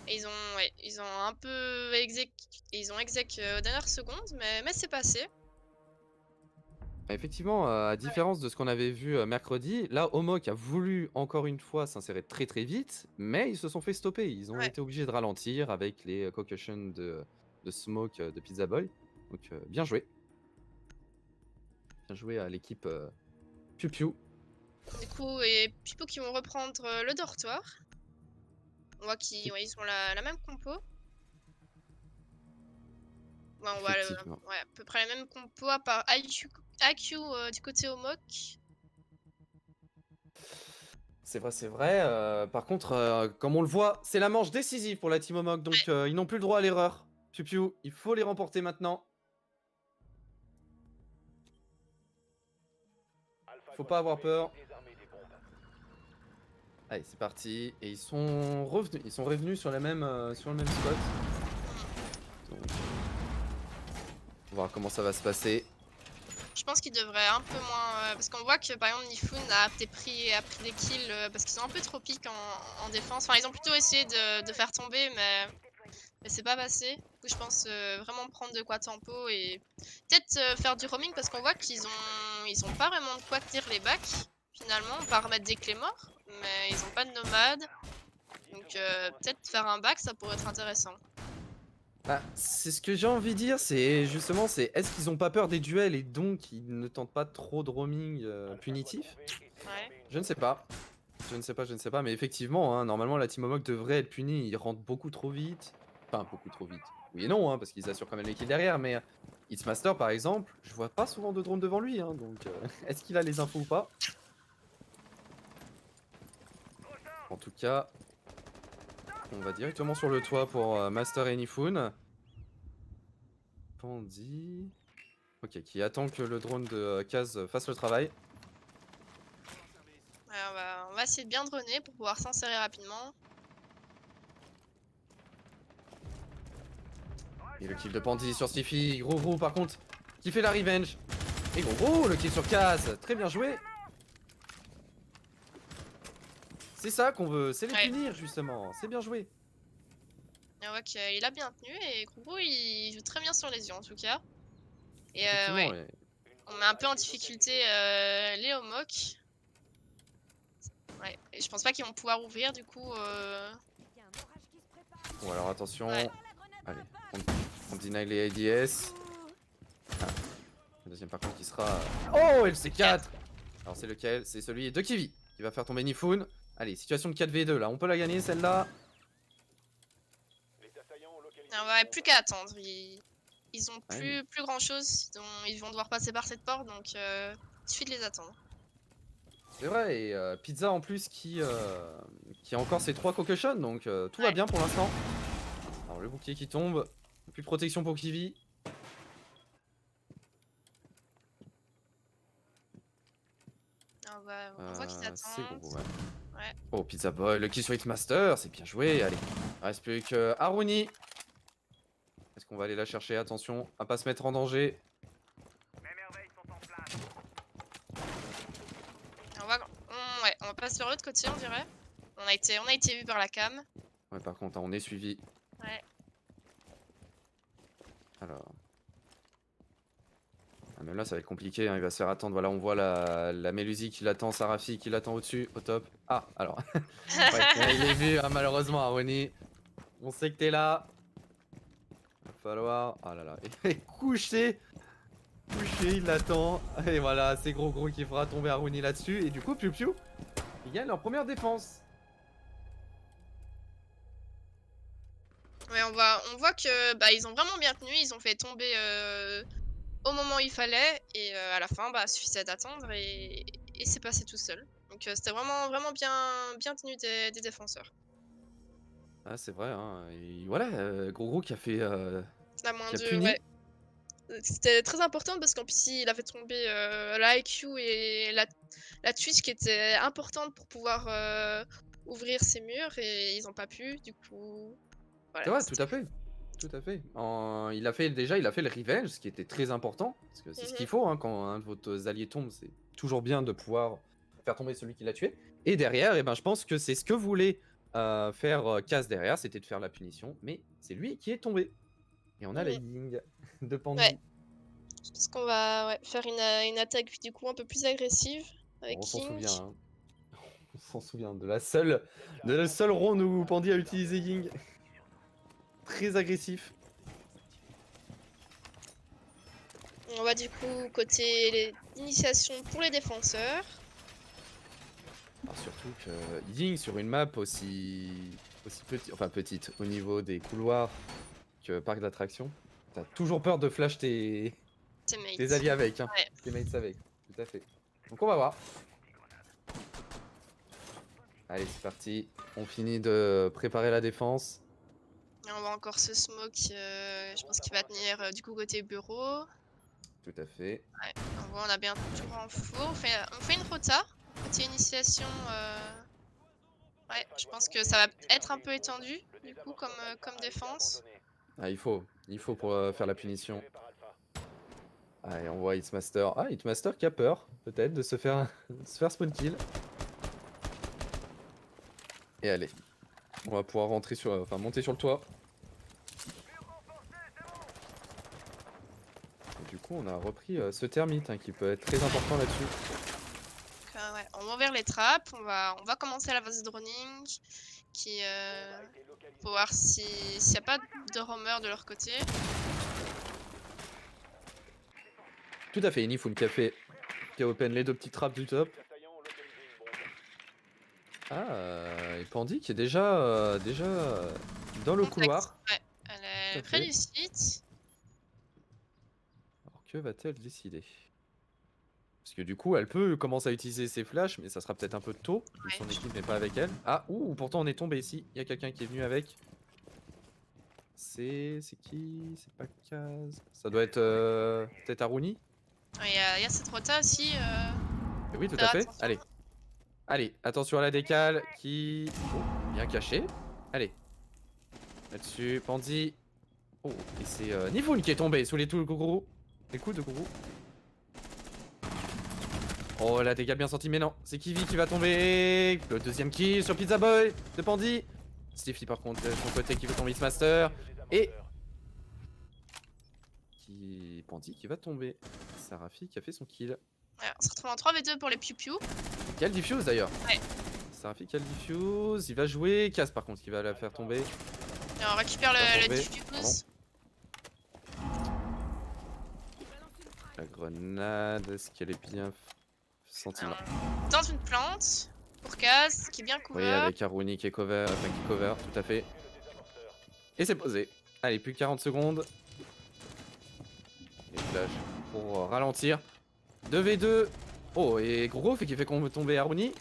Et ils ont un peu exec aux dernières secondes, mais c'est passé. Effectivement, à différence de ce qu'on avait vu mercredi, là, Homok a voulu encore une fois s'insérer très très vite, mais ils se sont fait stopper. Ils ont été obligés de ralentir avec les concussions de Smoke de Pizza Boy. Donc, bien joué. Bien joué à l'équipe Piu Piu. Du coup, et Pipo qui vont reprendre le dortoir. On voit qu'ils ont la même compo. Ouais, on voit à peu près la même compo, à part IQ du côté Homok. C'est vrai. Par contre, comme on le voit, c'est la manche décisive pour la Team Homok, donc ils n'ont plus le droit à l'erreur. Piu Piu, il faut les remporter maintenant. Faut pas avoir peur. Allez, c'est parti. Et ils sont revenus sur le même spot. Donc, on va voir comment ça va se passer. Je pense qu'il devrait un peu moins... parce qu'on voit que par exemple Nifun a pris des kills parce qu'ils sont un peu trop piques en défense. Enfin, ils ont plutôt essayé de faire tomber, mais c'est pas passé. Du coup, je pense vraiment prendre de quoi tempo et peut-être faire du roaming parce qu'on voit qu'ils ont pas vraiment de quoi tenir les bacs finalement. On va remettre des clés morts, mais ils ont pas de nomade. Donc peut-être faire un back, ça pourrait être intéressant. Bah, c'est ce que j'ai envie de dire, c'est justement, est-ce qu'ils ont pas peur des duels et donc ils ne tentent pas trop de roaming punitif? Ouais. Je ne sais pas. Je ne sais pas, mais effectivement, hein, normalement la Team Homok devrait être punie, ils rentrent beaucoup trop vite. Enfin, beaucoup trop vite. Oui et non, hein, parce qu'ils assurent quand même les kills derrière, mais Hitsmaster par exemple, je vois pas souvent de drones devant lui, hein, donc est-ce qu'il a les infos ou pas? En tout cas, on va directement sur le toit pour Master et Nifun. Pandy... Ok, qui attend que le drone de Kaz fasse le travail. Ouais, on va essayer de bien droner pour pouvoir s'insérer rapidement. Et le kill de Pandy sur Stiffy. Gros par contre, qui fait la revenge. Et gros le kill sur Kaz. Très bien joué. C'est ça qu'on veut, c'est les Ouais. punir justement. C'est bien joué. Et on voit qu'il a bien tenu et Gros il joue très bien sur les yeux en tout cas. Et Effectivement, ouais, on met un peu en difficulté les Homok. Ouais, et je pense pas qu'ils vont pouvoir ouvrir du coup. Bon alors attention. Ouais. Allez, on deny les ADS. Ah. Le deuxième par contre qui sera... Oh LC4. Alors c'est lequel? C'est celui de Kiwi qui va faire tomber Nifun. Allez, situation de 4v2 là, on peut la gagner celle-là. On va plus qu'à attendre. Ils ont Ouais. plus grand chose. Ils vont devoir passer par cette porte donc il suffit de les attendre. C'est vrai, et Pizza en plus qui a encore ses 3 concussions, donc tout va Ouais. bien pour l'instant. Alors le bouclier qui tombe, plus de protection pour Kiwi. On voit qu'ils C'est attendent. gros, ouais. Ouais. Oh Pizza Boy, le kill sur Hitmaster, c'est bien joué, allez. Il reste plus que Haruni. Est-ce qu'on va aller la chercher? Attention à pas se mettre en danger. Ouais, on va passer sur l'autre côté on dirait. On a été vu par la cam. Ouais par contre, hein, on est suivi. Ouais. Alors... Ah, même là ça va être compliqué, hein, il va se faire attendre. Voilà, on voit la Mélusie qui l'attend, Sarafi qui l'attend au-dessus, au top. Ah, alors. Ouais, il est vu, hein, malheureusement, Haruni. On sait que t'es là. Va falloir. Ah là là, il est couché. Couché, il l'attend. Et voilà, c'est gros qui fera tomber Haruni là-dessus. Et du coup, Piu Piu, ils gagnent leur première défense. Ouais, on voit que bah, ils ont vraiment bien tenu, ils ont fait tomber au moment où il fallait et à la fin bah suffisait d'attendre et c'est passé tout seul. Donc c'était vraiment bien tenu des défenseurs. Ah, c'est vrai, hein. Et voilà, gros qui a fait. La moins Qui a 2, puni. ouais. C'était très important parce qu'en plus il a fait tomber la IQ et la Twitch qui était importante pour pouvoir ouvrir ses murs et ils ont pas pu du coup. Voilà, C'est vrai, tout à fait. Tout à fait. Il a fait le revenge, ce qui était très important. Parce que c'est ce qu'il faut, hein, quand un de vos alliés tombe, c'est toujours bien de pouvoir faire tomber celui qui l'a tué. Et derrière, eh ben, je pense que c'est ce que voulait faire Kaz derrière, c'était de faire la punition. Mais c'est lui qui est tombé. Et on a la Ying de Pandy. Ouais. Je pense qu'on va faire une attaque du coup un peu plus agressive avec On s'en King. souvient, hein. On s'en souvient de la seule ronde où Pandy a utilisé Ying. Très agressif. On va du coup côté initiation pour les défenseurs. Alors surtout que Ying sur une map aussi petite, enfin petite au niveau des couloirs que parc d'attractions, t'as toujours peur de flash tes alliés avec, hein. Ouais. Tes mates avec, tout à fait. Donc on va voir. Allez c'est parti, on finit de préparer la défense. Et on voit encore ce smoke, je pense qu'il va tenir du coup côté bureau. Tout à fait. Ouais. On voit on a bien toujours en faux. On fait une rota côté initiation. Ouais, je pense que ça va être un peu étendu du coup comme défense. Ah il faut pour faire la punition. Allez on voit Hitmaster. Ah Hitmaster qui a peur peut-être de se faire spawn kill. Et allez, on va pouvoir rentrer monter sur le toit. Et du coup on a repris ce termite, hein, qui peut être très important là-dessus. Ouais, on va ouvrir les trappes, on va commencer la phase de droning qui faut voir s'il n'y a pas de roamers de leur côté. Tout à fait, Nifun qui a open les 2 petites trappes du top. Ah, et Pandy qui est déjà dans le Contact. couloir. Ouais, elle est près du site. Alors que va-t-elle décider? Parce que du coup, elle peut commencer à utiliser ses flashs, mais ça sera peut-être un peu tôt, vu que son équipe n'est pas avec elle. Ah, pourtant on est tombé ici. Il y a quelqu'un qui est venu avec. C'est qui? C'est pas Kaz. Ça doit être peut-être Haruni. Il y a cette rota aussi. Et oui, tout Faire à fait. attention. Allez. Allez, attention à la décale qui... Oh, bien caché. Allez. Là-dessus, Pandy. Oh, et c'est Nifoun qui est tombé sous les coups de Gourou. Oh, la décale bien sortie, mais non. C'est Kiwi qui va tomber. Le deuxième kill sur Pizza Boy de Pandy. Stiffy par contre, de son côté qui veut tomber Master. Et... Pandy qui va tomber. Sarafi qui a fait son kill. Ouais, on se retrouve en 3v2 pour les piou-piou. Quel diffuse d'ailleurs. Ouais. Sarafi quel diffuse. Il va jouer. Casse par contre qui va la faire tomber. Et on récupère Va le tomber. diffuse. La grenade, est-ce qu'elle est bien sentie là? On tente une plante pour Kaz qui est bien couvert. Oui, avec Aruni qui est cover, enfin qui cover, tout à fait. Et c'est posé. Allez, plus que 40 secondes. Et flash pour ralentir. 2v2. Oh, et gros fait qu'il fait qu'on veut tomber Aruni.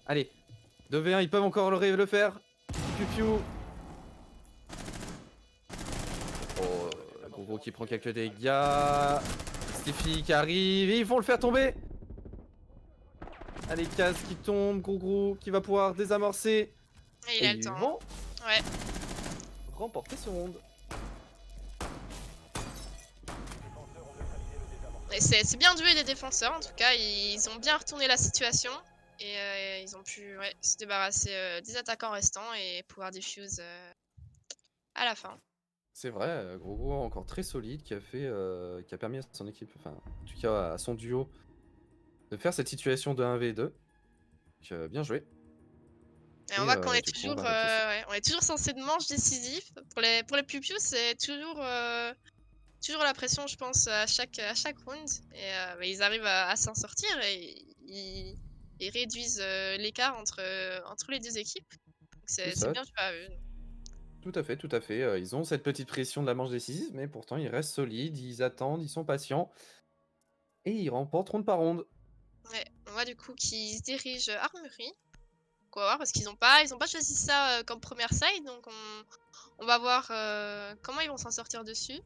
Allez, 2v1, ils peuvent encore le faire. Piu-piu. Oh, gros qui prend quelques dégâts. Stiffy qui arrive. Et ils vont le faire tomber. Allez, Kaz qui tombe. Gros qui va pouvoir désamorcer. Et il a le ils temps. vont Ouais. remporter ce round. Et c'est bien joué des défenseurs en tout cas, ils ont bien retourné la situation et ils ont pu se débarrasser des attaquants restants et pouvoir diffuse à la fin. C'est vrai, Gros encore très solide qui a permis à son équipe, enfin en tout cas à son duo, de faire cette situation de 1v2. Donc, bien joué. Et on voit qu'on est du coup, toujours, on va rester on est toujours censé de manche décisif. Pour les piou-piou, c'est toujours la pression, je pense, à chaque round. Et mais ils arrivent à s'en sortir et ils réduisent l'écart entre les deux équipes. Donc C'est c'est ça. bien joué à eux. Tout à fait, tout à fait. Ils ont cette petite pression de la manche décisive, mais pourtant ils restent solides, ils attendent, ils sont patients. Et ils remportent round par round. Ouais, on voit du coup qu'ils se dirigent Armurerie. On va voir parce qu'ils n'ont pas choisi ça comme première side, donc on va voir comment ils vont s'en sortir dessus.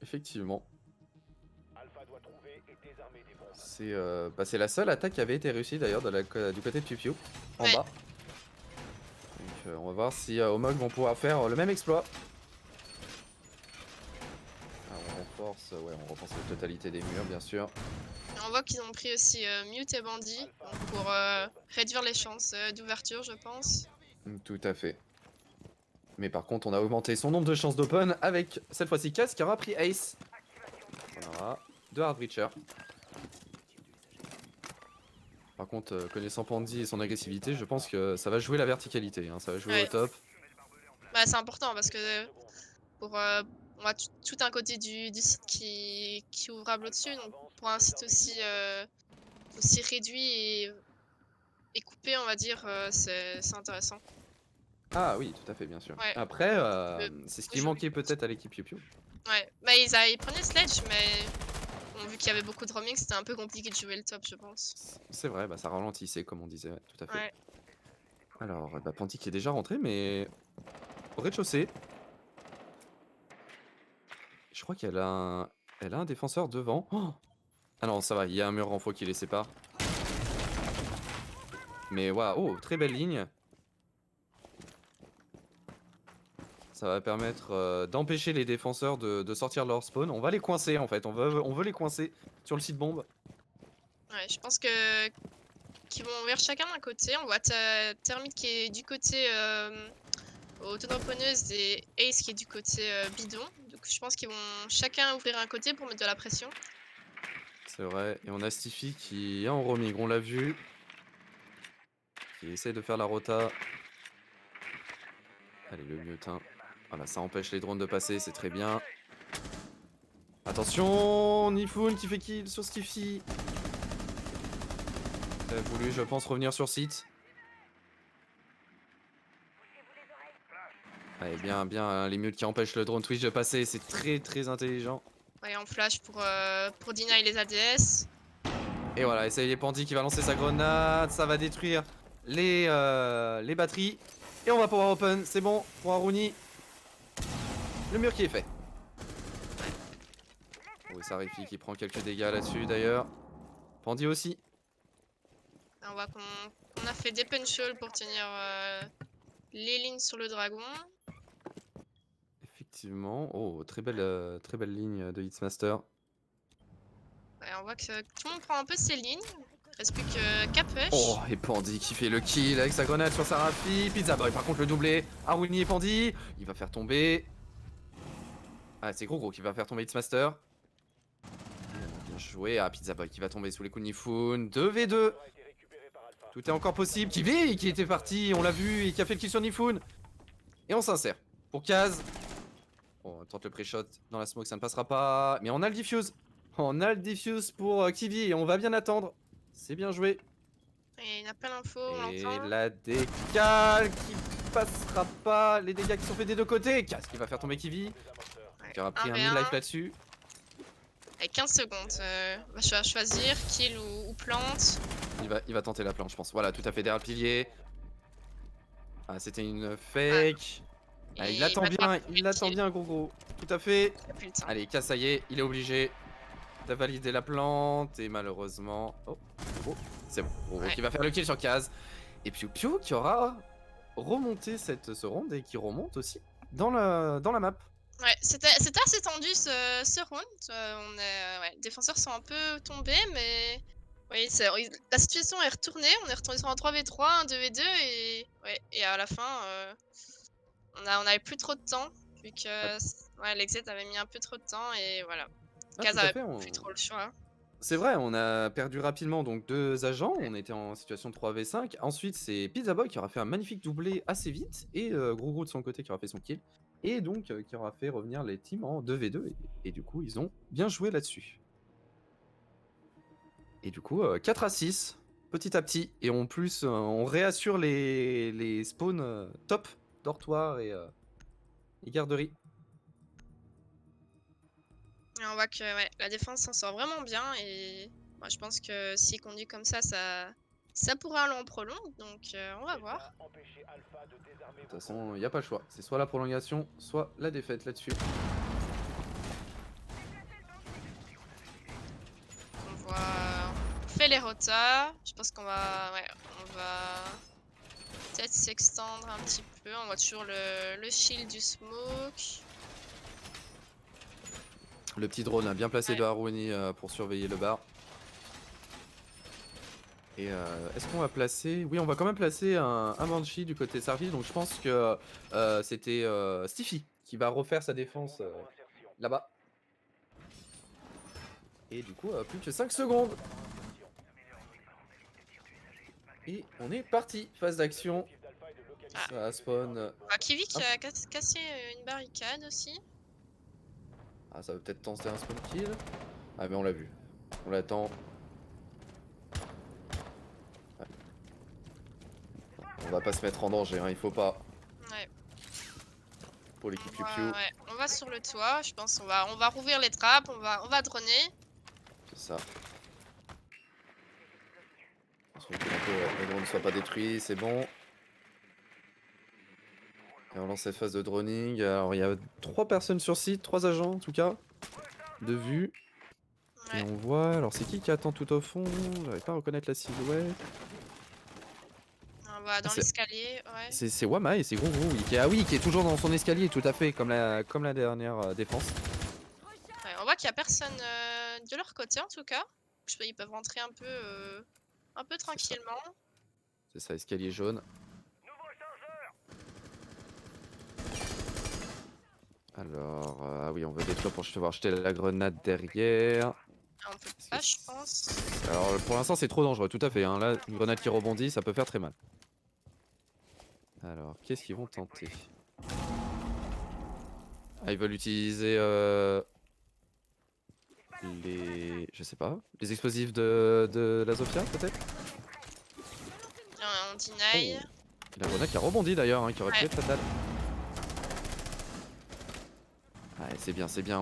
Effectivement. C'est la seule attaque qui avait été réussie d'ailleurs du côté de Piu-Piu, en Ouais. bas. Donc on va voir si Omog vont pouvoir faire le même exploit. Alors, on renforce la totalité des murs bien sûr. Et on voit qu'ils ont pris aussi Mute et Bandit donc pour réduire les chances d'ouverture, je pense. Tout à fait. Mais par contre on a augmenté son nombre de chances d'open avec cette fois-ci Kaz qui aura pris Ace. Voilà, de Hard Breacher. Par contre, connaissant Pandy et son agressivité, je pense que ça va jouer la verticalité, hein, ça va jouer Ouais. au top. Bah, c'est important parce que pour on a tout un côté du site qui est ouvrable au-dessus, donc pour un site aussi réduit et coupé, on va dire, c'est intéressant. Ah oui, tout à fait, bien sûr. Ouais. Après, c'est ce qui jouer. manquait peut-être à l'équipe Piu-Piu. Ouais, bah ils prenaient Sledge, mais bon, vu qu'il y avait beaucoup de roaming, c'était un peu compliqué de jouer le top, je pense. C'est vrai, bah ça ralentissait comme on disait, ouais, tout à fait. Ouais. Alors, bah, Panty qui est déjà rentré, mais au rez-de-chaussée. Je crois qu'elle a un défenseur devant. Oh ah non, ça va, il y a un mur renfort qui les sépare. Mais waouh, oh, très belle ligne. Ça va permettre d'empêcher les défenseurs de sortir de leur spawn. On va les coincer en fait, on veut les coincer sur le site bombe. Ouais, je pense que qu'ils vont ouvrir chacun d'un côté. On voit Thermite qui est du côté autodroponneuse et Ace qui est du côté bidon. Donc je pense qu'ils vont chacun ouvrir un côté pour mettre de la pression. C'est vrai, et on a Stiffy qui est en roaming, on l'a vu. Qui essaie de faire la rota. Allez, le mutin. Voilà, ça empêche les drones de passer, c'est très bien. Attention, Nifoun qui fait kill sur Stiffy. Il a voulu, je pense, revenir sur site. Allez, bien, les mutes qui empêchent le drone Twitch de passer, c'est très intelligent. Ouais, en flash pour deny les ADS. Et voilà, et ça y est, Pandy qui va lancer sa grenade, ça va détruire les batteries. Et on va pouvoir open, c'est bon pour Aruni. Le mur qui est fait. Oh, Sarafi qui prend quelques dégâts là-dessus d'ailleurs. Pandy aussi. On voit qu'on a fait des punch holes pour tenir les lignes sur le dragon. Effectivement. Oh, très belle ligne de Hitmaster. Ouais, on voit que tout le monde prend un peu ses lignes. Il reste plus que Capush. Oh, et Pandy qui fait le kill avec sa grenade sur Sarafi. Pizza Boy, par contre, le doublé. Aruni et Pandy. Il va faire tomber. Ah, c'est Gros qui va faire tomber Hitmaster. Bien joué. Ah, Pizza Boy qui va tomber sous les coups de Nifun. 2v2. Tout est encore possible. Kiwi qui était parti, on l'a vu, et qui a fait le kill sur Nifun. Et on s'insère. Pour Kaz. Bon, on tente le pré-shot dans la smoke, ça ne passera pas. Mais on a le diffuse. On a le diffuse pour Kiwi et on va bien attendre. C'est bien joué. Et il n'a pas l'info, on Et l'entend. la décale qui passera pas. Les dégâts qui sont faits des deux côtés. Kaz qui va faire tomber Kiwi. Ouais, Qui aura pris un 1v1. mid-life là-dessus. Avec 15 secondes. On va choisir kill ou plante. Il va tenter la plante, je pense. Voilà, tout à fait derrière le pilier. Ah, c'était une fake. Ah, il Et attend va devoir bien, trouver il le attend kill. bien, Gros. Tout à fait. Il a plus le temps. Allez, Kaz, ça y est, il est obligé de valider la plante. Et malheureusement. Oh, c'est bon. Gros Ouais. qui va faire le kill sur Kaz. Et Piu Piu qui aura remonté ce round et qui remonte aussi dans la map. Ouais, c'était assez tendu ce round. Ouais, les défenseurs sont un peu tombés, mais oui, la situation est retournée. On est retourné sur un 3v3, un 2v2 et à la fin, on avait plus trop de temps vu que ouais, l'exit avait mis un peu trop de temps et voilà. Ah, Kaz tout à avait fait, plus trop le choix. C'est vrai, on a perdu rapidement donc 2 agents, on était en situation de 3v5. Ensuite, c'est Pizza Boy qui aura fait un magnifique doublé assez vite et Gros de son côté qui aura fait son kill. Et donc qui aura fait revenir les teams en 2v2 et du coup, ils ont bien joué là-dessus. Et du coup, 4-6 petit à petit et en plus on réassure les spawns top, dortoir et garderie. Et on voit que ouais, la défense s'en sort vraiment bien et moi, je pense que s'il conduit comme ça pourrait aller en prolongue, donc on va voir. De toute façon, il n'y a pas le choix. C'est soit la prolongation, soit la défaite là-dessus. On fait les rotas. Je pense qu'on va, ouais, on va peut-être s'extendre un petit peu. On voit toujours le shield du smoke. Le petit drone bien placé Ouais. de Haruni pour surveiller le bar. Et est-ce qu'on va placer... Oui, on va quand même placer un Banshee du côté Sarvi. Donc je pense que c'était Stiffy qui va refaire sa défense là-bas. Et du coup, plus que 5 secondes. Et on est parti. Phase d'action. Ah. Ça spawn. Kiwi qui a cassé une barricade aussi. Ah, ça va peut-être tenter un spawn kill. Ah, mais on l'a vu. On l'attend. Ouais. On va pas se mettre en danger, hein, il faut pas. Ouais. Pour l'équipe Piu Ouais, Piu. ouais. On va sur le toit. Je pense on va rouvrir les trappes. On va droner. C'est ça. Attention que le drone ne soit pas détruit, c'est bon. Et on lance cette phase de droning. Alors il y a 3 personnes sur site, 3 agents en tout cas. De vue. Et Ouais. on voit. Alors c'est qui attend tout au fond? J'arrive pas à reconnaître la silhouette. On va dans c'est- l'escalier. Ouais. C'est Wama et c'est Gros oui, qui est toujours dans son escalier, tout à fait, comme la dernière défense. Ouais, on voit qu'il y a personne de leur côté en tout cas. Ils peuvent rentrer un peu tranquillement. C'est ça, escalier jaune. Alors, ah oui, on veut détruire pour pouvoir jeter la grenade derrière. On peut pas, je pense. Alors, pour l'instant, c'est trop dangereux, tout à fait. Hein. Là, une grenade qui rebondit, ça peut faire très mal. Alors, qu'est-ce qu'ils vont tenter? Ah, ils veulent utiliser les... Je sais pas. Les explosifs de la Zofia, peut-être? On deny. Oh. La grenade qui a rebondi d'ailleurs, hein, qui aurait pu Ouais. être fatale. Ouais, c'est bien,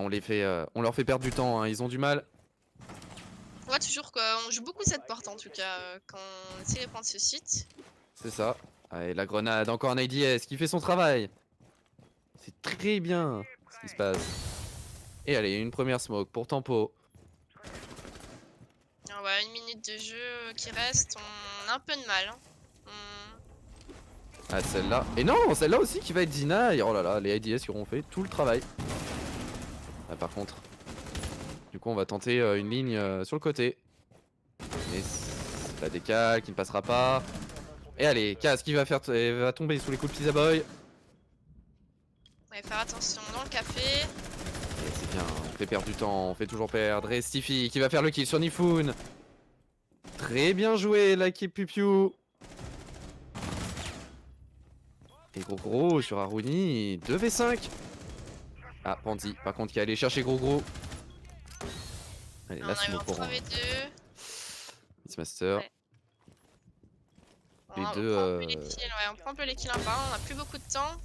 on leur fait perdre du temps, hein. Ils ont du mal. On voit toujours qu'on joue beaucoup cette porte en tout cas quand on essaie de prendre ce site. C'est ça. Allez, la grenade, encore un IDS qui fait son travail. C'est très bien ce qui se passe. Et allez, une première smoke pour Tempo. On va 1 minute de jeu qui reste, on a un peu de mal. Hein. Ah, celle-là. Et non, celle-là aussi qui va être Dina. Et oh là là, les IDS qui auront fait tout le travail. Ah, par contre, du coup, on va tenter une ligne sur le côté. Mais c'est la décale qui ne passera pas. Et allez, Kaz qui va va tomber sous les coups de Pizza Boy. On va faire attention dans le café. Et c'est bien, on fait perdre du temps, on fait toujours perdre. Et Stiffy qui va faire le kill sur Nifun. Très bien joué l'équipe Pupiu. Et gros sur Aruni, 2v5. Ah, Pandy, par contre, qui est allé chercher gros. Allez, On là, arrive c'est en mon courant. 3v2. Miss Master. Ouais. Les On deux, prend un peu les kills, ouais, on prend un peu les kills en bas, on a plus beaucoup de temps.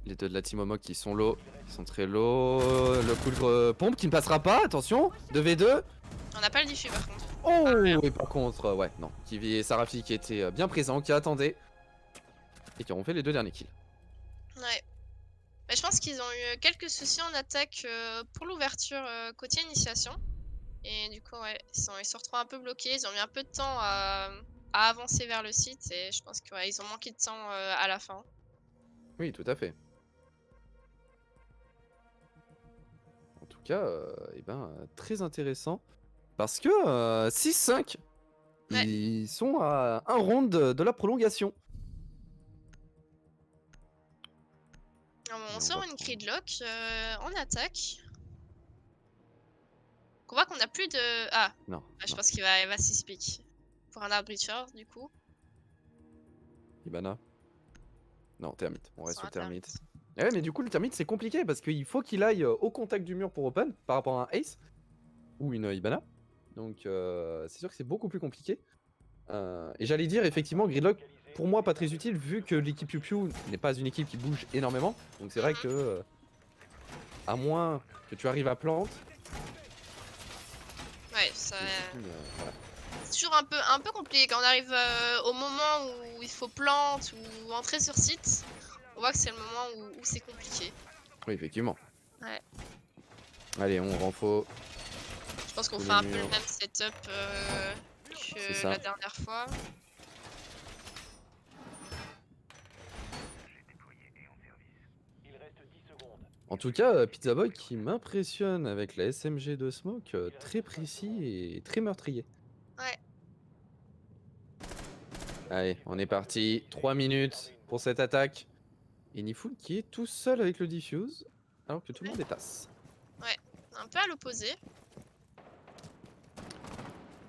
Les deux de la Team Omok qui sont low, qui sont très low. Le cool pompe qui ne passera pas, attention. 2v2. On n'a pas le diffus par contre. Oh, et par contre, ouais, non. Kiwi et Sarafi qui étaient bien présents, qui attendaient. Et qui auront fait les 2 derniers kills. Ouais. Mais je pense qu'ils ont eu quelques soucis en attaque pour l'ouverture côté initiation. Et du coup, ouais, ils se retrouvent un peu bloqués. Ils ont mis un peu de temps à avancer vers le site. Et je pense qu'ils ont manqué de temps à la fin. Oui, tout à fait. En tout cas, très intéressant. Parce que 6-5, Ouais. ils sont à un round de la prolongation. On on sort va une prendre- gridlock en attaque. On voit qu'on a plus de... Ah, Non, je non. pense qu'il va 6 pick. Pour un arbitre, du coup. Ibana. Non, Termite. On reste Sur sur un Termite. termite. Eh ouais, mais du coup, le Termite, c'est compliqué parce qu'il faut qu'il aille au contact du mur pour open par rapport à un Ace ou une Ibana. Donc, c'est sûr que c'est beaucoup plus compliqué. Et j'allais dire, effectivement, Gridlock, pour moi, pas très utile vu que l'équipe Piu Piu n'est pas une équipe qui bouge énormément. Donc, c'est vrai que, à moins que tu arrives à plante, Ouais, ça... voilà. C'est toujours un peu compliqué quand on arrive au moment où il faut plante ou entrer sur site. On voit que c'est le moment où c'est compliqué. Oui, effectivement. Ouais. Allez, on renfo. Je pense qu'on Tous fait les un peu le murs. même setup C'est que ça. la dernière fois. En tout cas, Pizza Boy qui m'impressionne avec la SMG de Smoke, très précis et très meurtrier. Ouais. Allez, on est parti. 3 minutes pour cette attaque. Et Nifun qui est tout seul avec le diffuse, alors que tout le monde est tasse. Un peu à l'opposé. De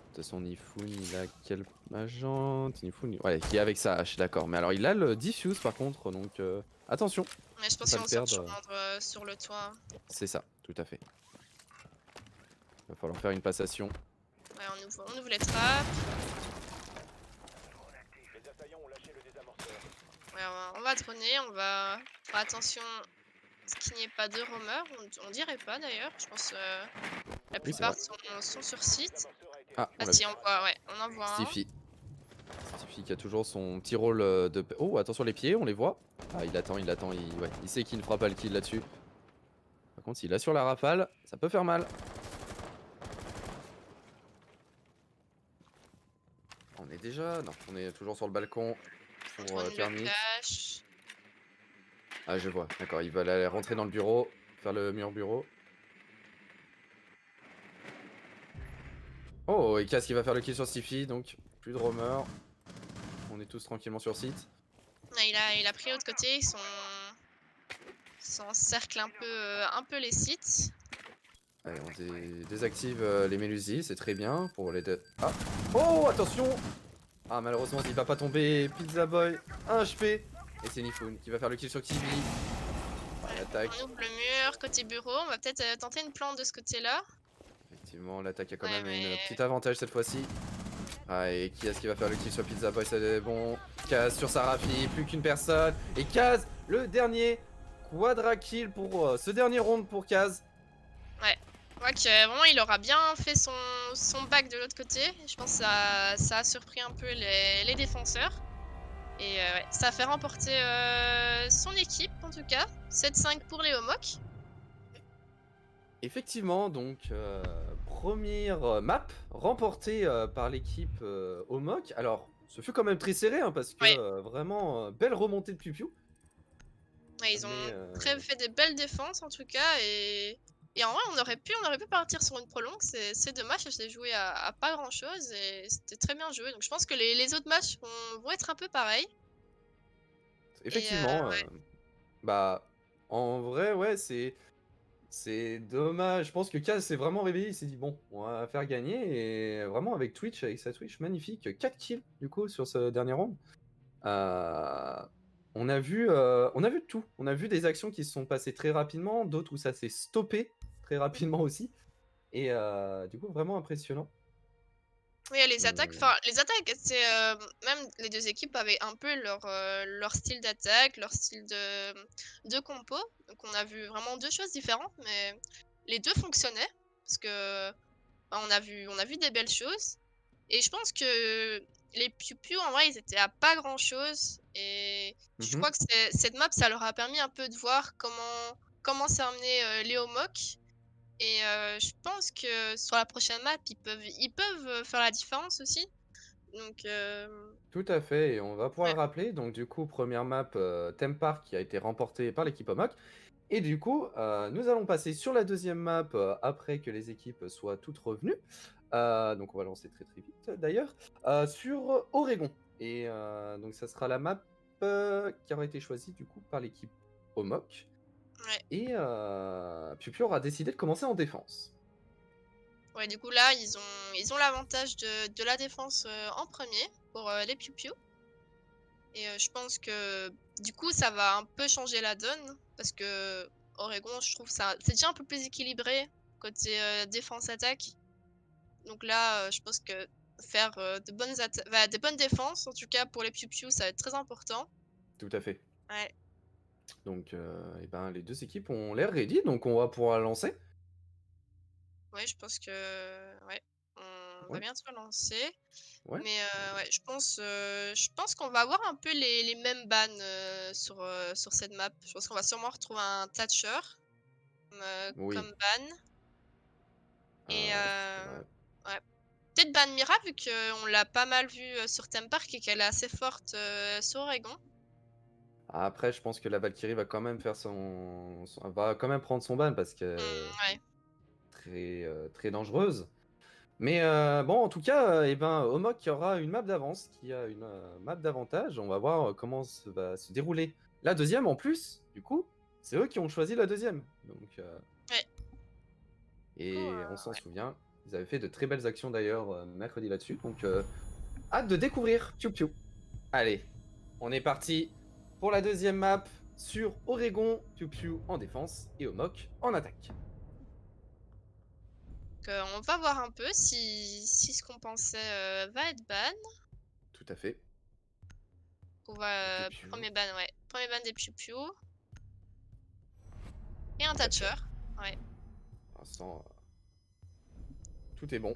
toute façon, Nifun, il a quel agent? Nifun, ouais, qui est avec sa hache, d'accord. Mais alors, il a le diffuse par contre, donc attention. Mais je pense Faut qu'ils pas vont le se perdre. rejoindre sur le toit. C'est ça, tout à fait. Il va falloir faire une passation. Ouais, on ouvre les trappes. Ouais, on va droner, on va faire attention à ce qu'il n'y ait pas de roamers. On dirait pas d'ailleurs. Je pense la Oui, c'est plupart vrai. sont sur site. Ah, on Ah l'a si, vu. on en voit un. Stiffy. Stiffy qui a toujours son petit rôle de... Oh, attention les pieds, on les voit. Ah, il attend, ouais, il sait qu'il ne fera pas le kill là-dessus. Par contre, s'il a sur la rafale, ça peut faire mal. On est déjà... Non, on est toujours sur le balcon pour Drone le Termite. cache. Ah, je vois, d'accord, il va aller rentrer dans le bureau, faire le mur bureau. Oh, et Cass qui va faire le kill sur Stiffy, donc plus de roamers. On est tous tranquillement sur site. Ah, il a pris l'autre côté, ils encerclent un peu les sites. Allez, on désactive les Mélusies, c'est très bien pour les deux. Ah. Oh, attention. Ah, malheureusement, il va pas tomber. Pizza Boy, 1 HP. Et c'est Nifun qui va faire le kill sur Kiwi. Ah, l'attaque. On ouvre le mur, côté bureau. On va peut-être tenter une plante de ce côté-là. Effectivement, l'attaque a quand Ouais, même mais- une petite avantage cette fois-ci. Ah, et qui est-ce qui va faire le kill sur Pizza Boy? C'est bon. Kaz sur Sarafi, plus qu'une personne. Et Kaz, le dernier quadra kill pour ce dernier round pour Kaz. On voit que vraiment il aura bien fait son back de l'autre côté. Je pense que ça a surpris un peu les défenseurs. Et ouais, ça a fait remporter son équipe en tout cas. 7-5 pour les Omok. Effectivement, donc, première map remportée par l'équipe Omok. Alors, ce fut quand même très serré, hein, parce que Ouais. vraiment belle remontée de Piu Piu. Ouais, ils Mais ont fait des belles défenses en tout cas et en vrai on aurait pu partir sur une prolongue, c'est dommage, ça s'est joué à pas grand chose et c'était très bien joué. Donc je pense que les autres matchs vont être un peu pareils et effectivement, ouais, bah, en vrai, ouais, c'est dommage. Je pense que Kaz s'est vraiment réveillé. Il s'est dit: «Bon, on va faire gagner» et vraiment avec Twitch, avec sa Twitch magnifique, 4 kills du coup sur ce dernier round. Heu, on a vu de tout. On a vu des actions qui se sont passées très rapidement, d'autres où ça s'est stoppé très rapidement aussi et du coup vraiment impressionnant. oui, Heu, les attaques, c'est, même les 2 équipes avaient un peu leur style d'attaque, leur style de compo. Donc on a vu vraiment 2 choses différentes, mais les 2 fonctionnaient parce que, bah, on a vu des belles choses et je pense que les Piu-Piu, en vrai, ils étaient à pas grand-chose et je mmh crois que cette map, ça leur a permis un peu de voir comment s'est amené, Léo Mock et je pense que sur la prochaine map, ils peuvent, faire la différence aussi. Donc Tout à fait et on va pouvoir ouais, le rappeler. Donc du coup, première map, Theme Park qui a été remportée par l'équipe Omok et du coup, nous allons passer sur la deuxième map, après que les équipes soient toutes revenues. Donc on va lancer très, très vite d'ailleurs, sur Oregon et donc ça sera la map, qui aura été choisie du coup par l'équipe Omok ouais, et Piu Piu aura décidé de commencer en défense. ouais, du coup, là, ils ont l'avantage de la défense, en premier pour, les Piu-Piu et je pense que, du coup, ça va un peu changer la donne parce que Oregon, je trouve ça c'est déjà un peu plus équilibré côté, défense-attaque. Donc là, je pense que faire, des bonnes défenses, en tout cas pour les Piu-Piu, ça va être très important. Tout à fait. Ouais, Donc et ben, les 2 équipes ont l'air ready, donc on va pouvoir lancer. ouais, je pense que ouais, on va Ouais, bientôt lancer. ouais. Mais ouais, je pense qu'on va avoir un peu les mêmes bans, sur cette map. Je pense qu'on va sûrement retrouver un Thatcher Oui, comme ban et ouais. ouais, peut-être ban Mira vu qu'on l'a pas mal vue, sur Theme Park et qu'elle est assez forte, sur Oregon. Après, je pense que la Valkyrie va quand même faire va quand même prendre son ban parce que Ouais. très, très dangereuse. Mais bon, en tout cas, et ben, Omok qui aura une map d'avance, qui a une map d'avantage. On va voir comment va se dérouler la deuxième. En plus, du coup, c'est eux qui ont choisi la deuxième. Donc, Ouais, du coup, et on s'en souvient, ils avaient fait de très belles actions d'ailleurs mercredi là-dessus. Donc, hâte de découvrir Piu Piu. Allez, on est parti pour la deuxième map sur Oregon, Piu Piu en défense et Omok en attaque. on va voir un peu si ce qu'on pensait, va être ban. Tout à fait. On va, Piu Piu, 1er ban, ouais, 1er ban des Piu-Piu et un Thatcher. Thatcher. Ouais. Pour l'instant, tout est bon.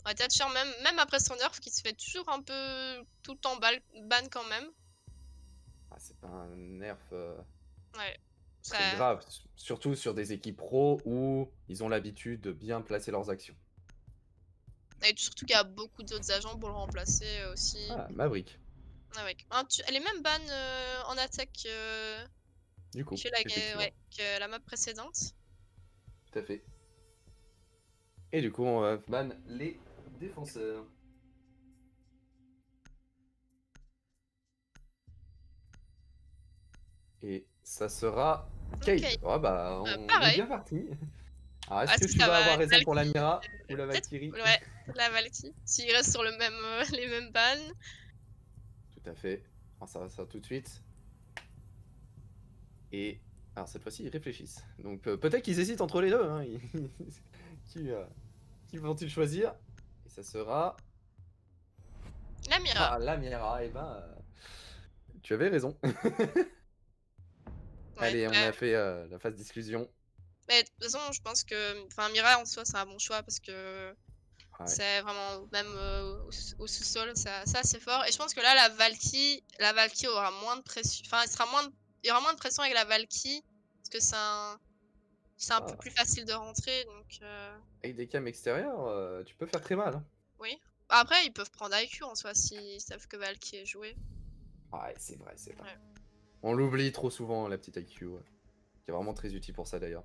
Ouais, Thatcher même après son nerf qui se fait toujours un peu tout le temps ban quand même. Ah, c'est pas un nerf Ouais, très ça grave, surtout sur des équipes pro où ils ont l'habitude de bien placer leurs actions. et surtout qu'il y a beaucoup d'autres agents pour le remplacer, aussi. Ah, Maverick, Ah ouais, elle est même ban, en attaque, du coup, effectivement, ouais, que la map précédente. tout à fait. Et du coup, on va ban les défenseurs. Et ça sera OK, Cade. Oh bah, on est pareil. bien parti. Alors, est-ce Ah que si tu ça vas va avoir être raison pour la Valkyrie, Mira ou la peut-être Valkyrie? ouais, la Valkyrie. S'il reste sur le même, les mêmes bans. Tout à fait. Alors, ça va ça tout de suite. Et alors cette fois-ci, ils réfléchissent. Donc peut-être qu'ils hésitent entre les deux. Hein. Qui, qui vont-ils choisir? Et ça sera La Mira. ah, la Mira. Et ben, tu avais raison. Ouais, Allez, on bah a fait la phase d'exclusion. mais de toute façon, je pense que enfin Mira en soi, c'est un bon choix parce que Ouais. c'est vraiment même, au sous-sol, c'est assez fort et je pense que là, la Valkyrie aura moins de pression enfin, elle sera moins il y aura moins de pression avec la Valkyrie parce que c'est un c'est un peu Ah, plus facile de rentrer, donc avec des cams extérieurs, tu peux faire très mal, hein. oui. Bah, après, ils peuvent prendre IQ en soi s'ils savent que Valky est joué. Ouais, c'est vrai, c'est vrai. Ouais. On l'oublie trop souvent, la petite IQ, ouais, qui est vraiment très utile pour ça d'ailleurs.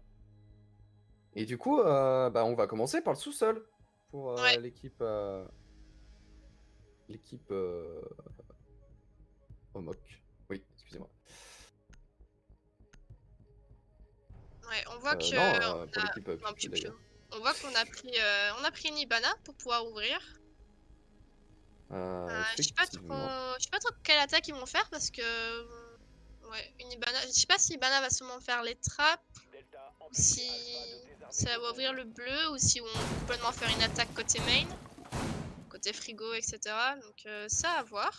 Et du coup, bah, on va commencer par le sous-sol pour Ouais. l'équipe Omok. Oui, excusez-moi. Ouais, on voit que Non, on pour a l'équipe non, Piu Piu Piu. d'ailleurs. On voit qu'on a pris une Ibana pour pouvoir ouvrir. Effectivement. Je sais pas trop quelle attaque ils vont faire parce que ouais, une Ibana, je sais pas si Ibana va seulement faire les trappes ou si ça va ouvrir le bleu ou si on va complètement faire une attaque côté main, côté frigo, etc. Donc ça à voir.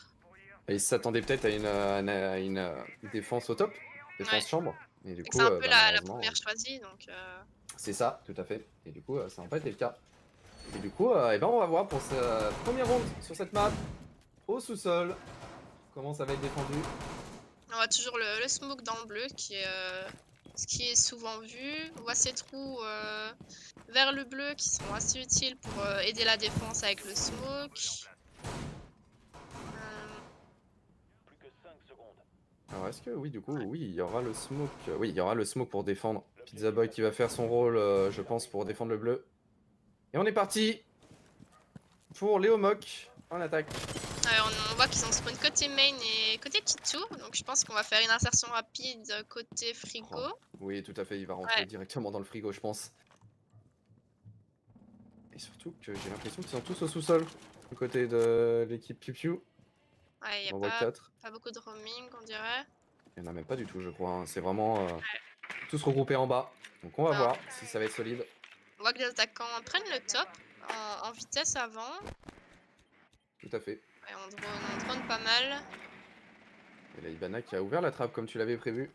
Et ils s'attendaient peut-être à une défense au top, Ouais. défense chambre. Et du Et que coup, c'est un peu bah, la malheureusement, première choisie, donc c'est ça, tout à fait. Et du coup, ça n'a pas été le cas. Et du coup, eh ben, on va voir pour ce premier round sur cette map, au sous-sol, comment ça va être défendu. on voit toujours le smoke dans le bleu ce qui est souvent vu. On voit ces trous vers le bleu qui sont assez utiles pour aider la défense avec le smoke. Alors est-ce que oui, du coup, oui, il y aura le smoke. Oui, il y aura le smoke pour défendre. Pizza Boy qui va faire son rôle, je pense, pour défendre le bleu. Et on est parti pour Léo Mock en attaque. On voit qu'ils ont spawn côté main et côté petite tour, donc je pense qu'on va faire une insertion rapide côté frigo. Oh, oui, tout à fait, il va rentrer Ouais. directement dans le frigo, je pense. Et surtout que j'ai l'impression qu'ils sont tous au sous-sol, du côté de l'équipe Piu Piu. Ouais, y On a en voit 4. pas beaucoup de roaming, on dirait. Il n'y en a même pas du tout, je crois, hein. C'est vraiment tous regroupés en bas. Donc on va Non. voir si ça va être solide. On voit que les attaquants prennent le top en vitesse avant. Tout à fait. Ouais, on drone pas mal. Et la Ibana qui a ouvert la trappe comme tu l'avais prévu.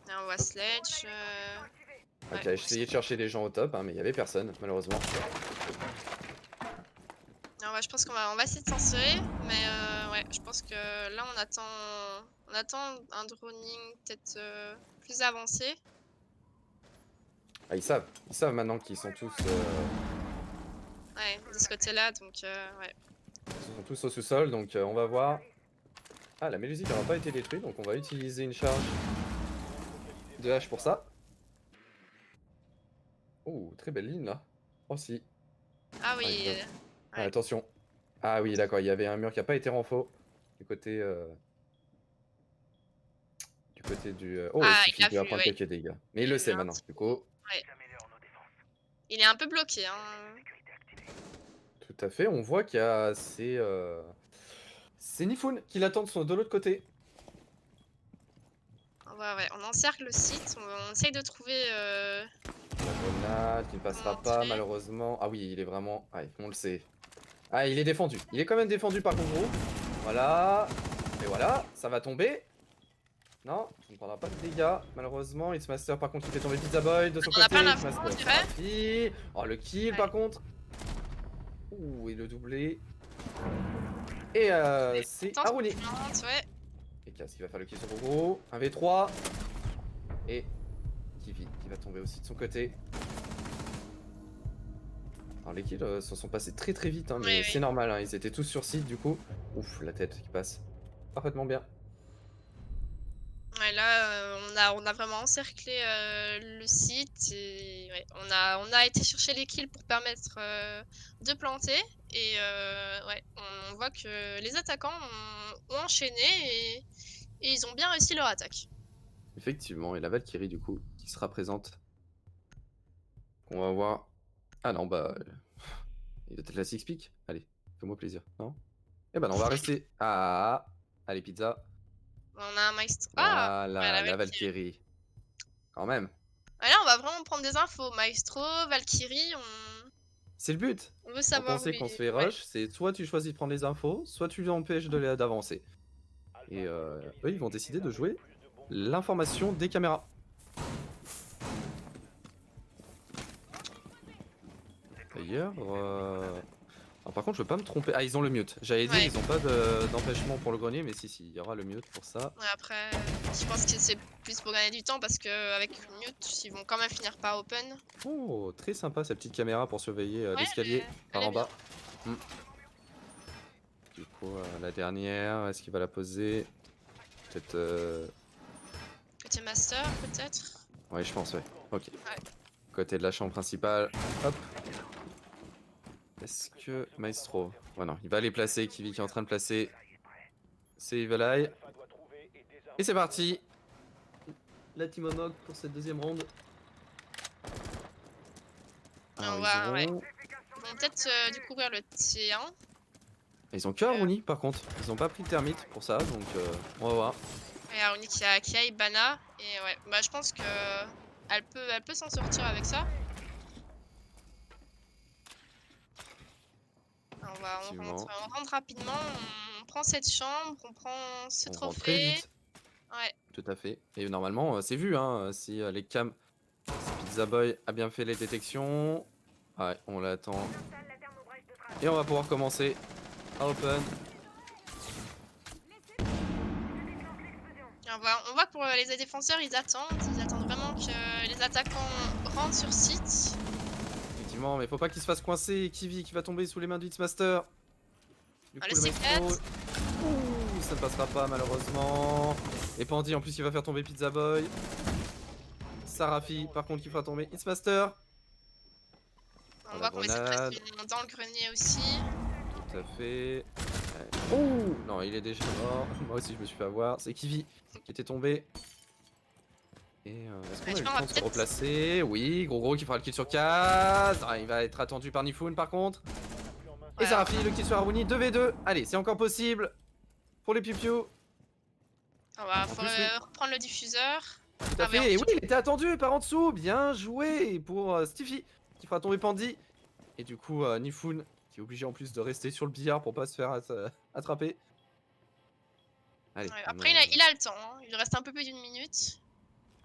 Et on voit Sledge. Ok, Ouais. j'ai essayé de chercher des gens au top, hein, mais il n'y avait personne, malheureusement. Non, ouais, je pense on va essayer de s'en tirer, mais ouais, je pense que là on attend un droning peut-être plus avancé. Ah, ils savent maintenant qu'ils sont tous, Ouais, de ce côté-là, donc ouais. ils sont tous au sous-sol, donc on va voir. Ah, la mélusique n'aura pas été détruite, donc on va utiliser une charge de hache pour ça. Oh, très belle ligne là. Oh si. Ah oui, Ah, ouais. ah, attention. Ah oui, d'accord, il y avait un mur qui n'a pas été renfo du côté du. Oh, Ah, il il a suffit de vu, prendre ouais. quelques dégâts. Mais il Il a le vu sait un maintenant, petit du coup. coup. Ouais. Il est un peu bloqué, hein. Tout à fait, on voit qu'il y a c'est Nifun qui l'attend de l'autre côté. Ouais, on encercle le site, on essaye de trouver La grenade qui ne passera comment pas entrer. malheureusement. Ah oui, il est vraiment. Ah, on le sait. Ah, il est défendu. Il est quand même défendu par contre. Voilà. Et voilà, ça va tomber. Non, tu ne prendras pas de dégâts. Malheureusement, Xmaster par contre il fait tomber Pizza Boy de son On a côté. pas l'info, Xmaster, on dirait. Sarafi. Oh, le kill Ouais. par contre. Ouh, et le doublé. Et c'est Tente Aruni. confiante, ouais. Et Cass qui va faire le kill sur Gros. 1v3. Et Kivi qui va tomber aussi de son côté. Alors les kills se sont passés très très vite, hein, mais Oui, c'est normal, hein, ils étaient tous sur site du coup. Ouf, la tête qui passe parfaitement bien. Ouais, là, on a vraiment encerclé le site et ouais, on a été chercher les kills pour permettre de planter. Et ouais, on voit que les attaquants ont enchaîné et ils ont bien réussi leur attaque. Effectivement, et la Valkyrie du coup qui sera présente. On va voir. Ah non, bah. Il doit être la six pick. Allez, fais-moi plaisir, non? Eh ben non, on va rester. Ah, allez, pizza. On a un maestro. Ah, ouais, Voilà, la Valkyrie. Valkyrie. Quand même. Ouais, là, on va vraiment prendre des infos. Maestro, Valkyrie, C'est le but. on veut Quand savoir on où sait qu'on se il... fait Ouais. rush, c'est soit tu choisis de prendre les infos, soit tu l'empêches d'avancer. Et eux, ils vont décider de jouer l'information des caméras. D'ailleurs, Alors, par contre, je veux pas me tromper. Ah, ils ont le mute. J'allais dire, Ouais. ils ont pas d'empêchement pour le grenier, mais si, il y aura le mute pour ça. Ouais, après, je pense que c'est plus pour gagner du temps parce qu'avec le mute, ils vont quand même finir par open. Oh, très sympa cette petite caméra pour surveiller Ouais, l'escalier par elle est en bas. Du coup, la dernière, est-ce qu'il va la poser? Peut-être. Côté master, peut-être. Ouais, je pense, ouais. Ok. Côté de la chambre principale. Hop. Est-ce que Maestro... Ouais, non, il va les placer. Kiwi qui est en train de placer. C'est Evil Eye. Et c'est parti. La Team Omog pour cette deuxième ronde. Alors, On ils va, ouais. auront... Ils vont peut-être du coup ouvrir le T1. Ils ont que Aruni par contre. Ils ont pas pris de termite pour ça, donc on va voir. Et Aruni qui a Ibana. Et ouais, bah je pense que elle peut s'en sortir avec ça. On rentre rapidement, on prend cette chambre, on prend ce On rentre très trophée. vite. Ouais. Tout à fait. Et normalement, c'est vu, hein, si les cams... Si Pizza Boy a bien fait les détections. Ouais, on l'attend. Et on va pouvoir commencer à open. Et on voit que pour les défenseurs, ils attendent vraiment que les attaquants rentrent sur site. Effectivement, mais faut pas qu'il se fasse coincer. Kiwi qui va tomber sous les mains du Hitmaster. Du Le le C4. Maestro... Ouh, ça ne passera pas malheureusement. Et Pandy en plus il va faire tomber Pizza Boy. Sarafi par contre qui fera tomber Hitmaster. On voit qu'on essaie de rester dans le grenier aussi. Tout à fait. Oh non, il est déjà mort. Moi aussi je me suis fait avoir. C'est Kiwi qui était tombé. Et est-ce qu'on a eu le temps de se replacer? Oui, gros qui fera le kill sur Kaz. Ah, il va être attendu par Nifoun par contre. Et Sarafi, le kill sur Aruni, 2v2. Allez, c'est encore possible pour les piou-piou. On va reprendre le diffuseur. Tout à fait. Et oui, il était attendu par en dessous. Bien joué pour Stiffy qui fera tomber Pandy. Et du coup, Nifoun qui est obligé en plus de rester sur le billard pour pas se faire attraper. Allez, après, il a le temps. Hein. Il reste un peu plus d'une minute.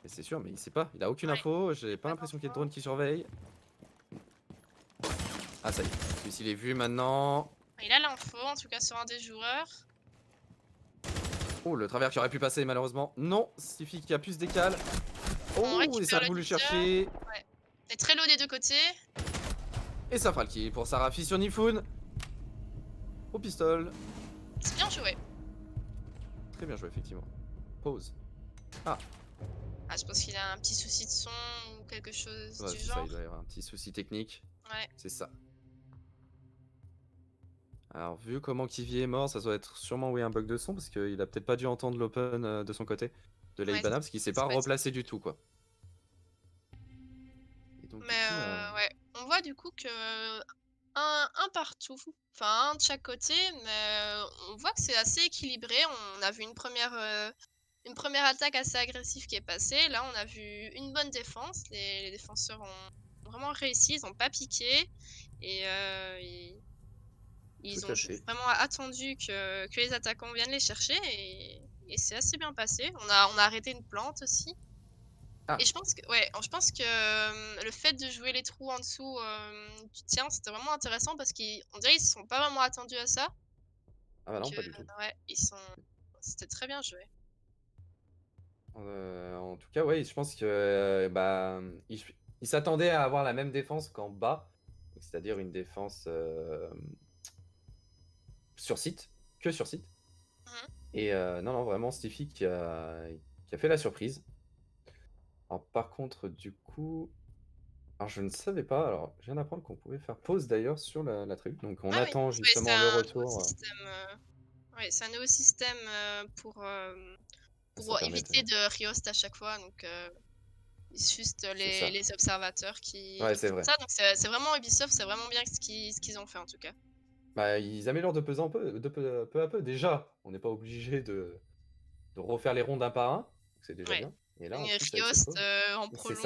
C'est sûr, mais il sait pas. Il a aucune info. J'ai pas l'impression qu'il y ait de drone qui surveille. Ah, ça y est. Celui-ci il est vu maintenant. Il a l'info, en tout cas sur un des joueurs. Oh, le travers qui aurait pu passer malheureusement. Non, Stiffy qui a pu se décaler. Oh, et ça a voulu chercher. Ouais. C'est très low des deux côtés. Et ça fera le kill pour Sarafi sur Nifoun. Au pistol. C'est bien joué. Très bien joué, effectivement. Pause. Ah. Ah, je pense qu'il a un petit souci de son ou quelque chose Ouais, du c'est ça, genre. il doit y avoir un petit souci technique. Ouais. C'est ça. Alors, vu comment Kiwi est mort, ça doit être sûrement un bug de son parce qu'il a peut-être pas dû entendre l'open de son côté de la Ibana parce qu'il s'est pas replacé du tout, quoi. Et donc, mais ouais, on voit du coup que un partout, enfin un de chaque côté, mais on voit que c'est assez équilibré. On a vu une première attaque assez agressive qui est passée. Là, on a vu une bonne défense. Les défenseurs ont vraiment réussi, ils n'ont pas piqué et ils ont vraiment attendu que les attaquants viennent les chercher et c'est assez bien passé. On a arrêté une plante aussi. Ah. Et je pense que le fait de jouer les trous en dessous du tien, c'était vraiment intéressant parce qu'on dirait qu'ils ne sont pas vraiment attendus à ça. Ah bah non, pas du tout. Ouais, c'était très bien joué. En tout cas, ouais, je pense que il s'attendait à avoir la même défense qu'en bas, c'est-à-dire une défense sur site, que sur site. Et non, vraiment, Stiffy qui a fait la surprise. Alors, par contre, du coup, alors je ne savais pas, alors je viens d'apprendre qu'on pouvait faire pause d'ailleurs sur la tribu, donc on attend justement le retour. Ouais, c'est un nouveau système pour éviter de rehost à chaque fois, donc juste les observateurs qui font ça, donc c'est vraiment Ubisoft, c'est vraiment bien ce qu'ils ont fait en tout cas. Bah, ils améliorent de peu à peu. Déjà, on n'est pas obligé de refaire les rondes un par un, c'est déjà bien. Et là, en plus, Riost en prolongue,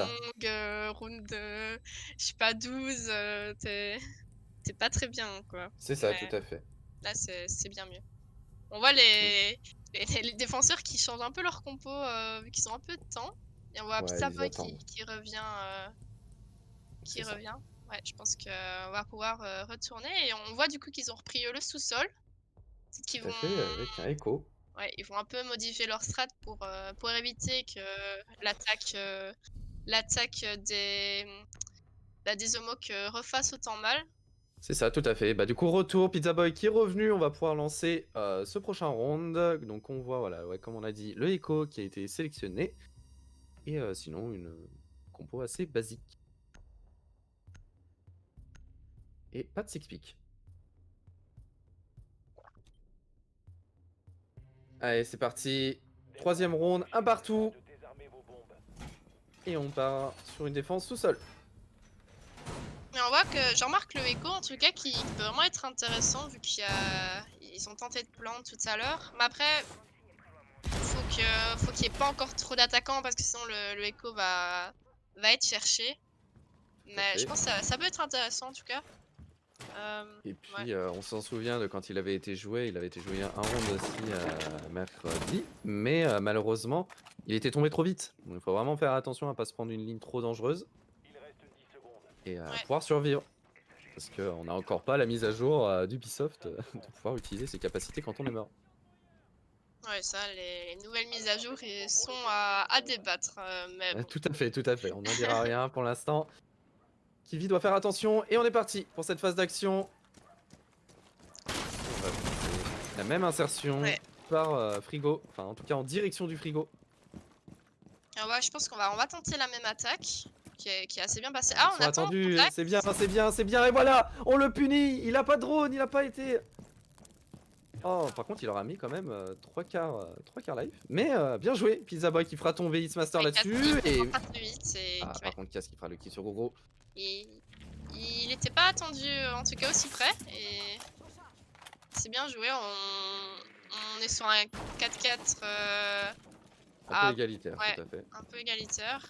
round je sais pas 12, t'es pas très bien quoi. C'est ça, tout à fait. Là c'est bien mieux. On voit les défenseurs qui changent un peu leur compo vu qu'ils ont un peu de temps. Et on voit Pizza Boy qui revient. Ouais, je pense qu'on va pouvoir retourner et on voit du coup qu'ils ont repris le sous-sol. C'est qu'ils Tout à vont, fait, avec un écho. ouais, ils vont un peu modifier leur strat pour éviter que l'attaque l'attaque des Omoks refasse autant mal. C'est ça, tout à fait. Bah, du coup, retour, Pizza Boy qui est revenu. On va pouvoir lancer ce prochain round. Donc, on voit, voilà, ouais, comme on a dit, le Echo qui a été sélectionné. Et sinon, une compo assez basique. Et pas de six pick. Allez, c'est parti. Troisième round, un partout. Et on part sur une défense sous-sol. Mais on voit que je remarque le Echo en tout cas qui peut vraiment être intéressant vu qu'ils ont tenté de plan tout à l'heure. Mais après, faut qu'il n'y ait pas encore trop d'attaquants parce que sinon le Echo va être cherché. Mais je fait. pense que ça peut être intéressant en tout cas. Et puis, on s'en souvient de quand il avait été joué. Il avait été joué un round aussi mercredi. Mais malheureusement, il était tombé trop vite. Donc, il faut vraiment faire attention à pas se prendre une ligne trop dangereuse. Et pouvoir survivre. Parce qu'on n'a encore pas la mise à jour d'Ubisoft de pouvoir utiliser ses capacités quand on est mort. Ouais, ça, les nouvelles mises à jour ils sont à débattre. Mais bon. Tout à fait, tout à fait. On n'en dira rien pour l'instant. Kiwi doit faire attention. Et on est parti pour cette phase d'action. On va faire la même insertion par frigo. Enfin, en tout cas, en direction du frigo. Ah ouais, je pense qu'on va tenter la même attaque qui est assez bien passée. Ah, on Ils sont attend en attendus. contact. C'est bien, c'est bien, c'est bien. Et voilà, on le punit. Il a pas de drone, il a pas été... Oh, par contre, il aura mis quand même 3 quarts life. Mais bien joué, Pizza Boy qui fera tomber Hitmaster là-dessus. Et par contre, Cass qui fera le kill sur Gogo. Il était pas attendu en tout cas aussi près. Et c'est bien joué. On est sur un 4-4 un peu égalitaire, ouais, tout à fait. un peu égalitaire.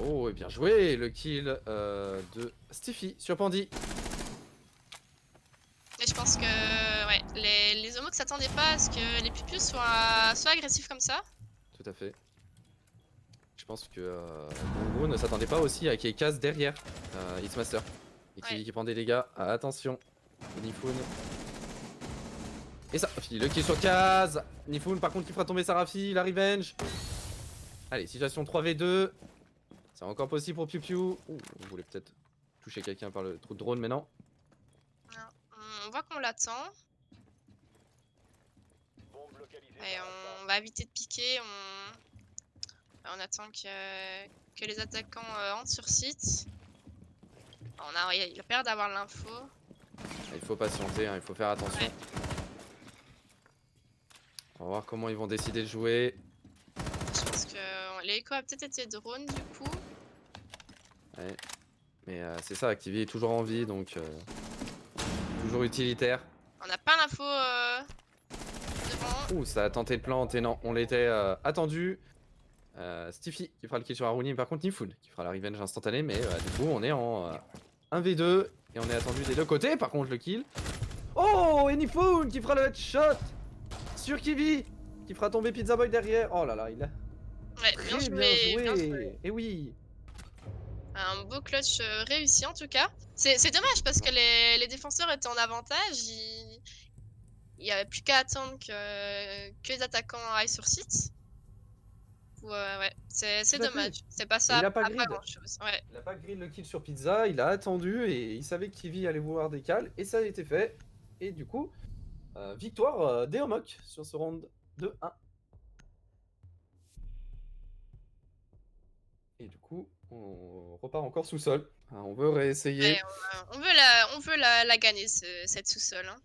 Oh, et bien joué, le kill de Stiffy sur Pandy. Et je pense que ouais, les Omoks s'attendaient pas à ce que les Pupius soient agressifs comme ça. Tout à fait. Je pense que Gogo ne s'attendait pas aussi à qu'il y ait Kaz derrière Hitmaster. Et qui prend des dégâts. Ah, attention, Nifun. Et ça, le kill sur Kaz. Nifun par contre qui fera tomber Sarafi, la revenge. Allez, situation 3v2. C'est encore possible pour Piu Piu. Ouh, on voulait peut-être toucher quelqu'un par le trou de drone, mais non. On voit qu'on l'attend. Et on va éviter de piquer. On attend que les attaquants entrent sur site. Il a peur d'avoir l'info. Il faut patienter, hein, il faut faire attention. Ouais. On va voir comment ils vont décider de jouer. Je pense que l'écho a peut-être été drone du coup. Ouais. Mais c'est ça, Kiwi est toujours en vie, donc toujours utilitaire. On n'a pas l'info devant. Ouh, ça a tenté de planter, non, on l'était attendu. Stiffy qui fera le kill sur Aruni, par contre Nifun qui fera la revenge instantanée, mais du coup on est en 1v2 et on est attendu des deux côtés, par contre le kill. Oh, et Nifun qui fera le headshot sur Kiwi, qui fera tomber Pizza Boy derrière. Oh là là, il a Ouais, très bien joué. Et oui. Un beau clutch réussi en tout cas. C'est dommage parce que les défenseurs étaient en avantage. Il n'y avait plus qu'à attendre que les attaquants aillent sur site. Ouais, c'est dommage. C'est pas ça, il a pas pas grid. grand chose. Ouais. Il a pas grid le kill sur Pizza, il a attendu et il savait que Kiwi allait vouloir des cales et ça a été fait. Et du coup, victoire des Omoks sur ce round de 1. Et du coup, on repart encore sous-sol. On veut réessayer. Ouais, on veut la gagner cette sous-sol. Hein.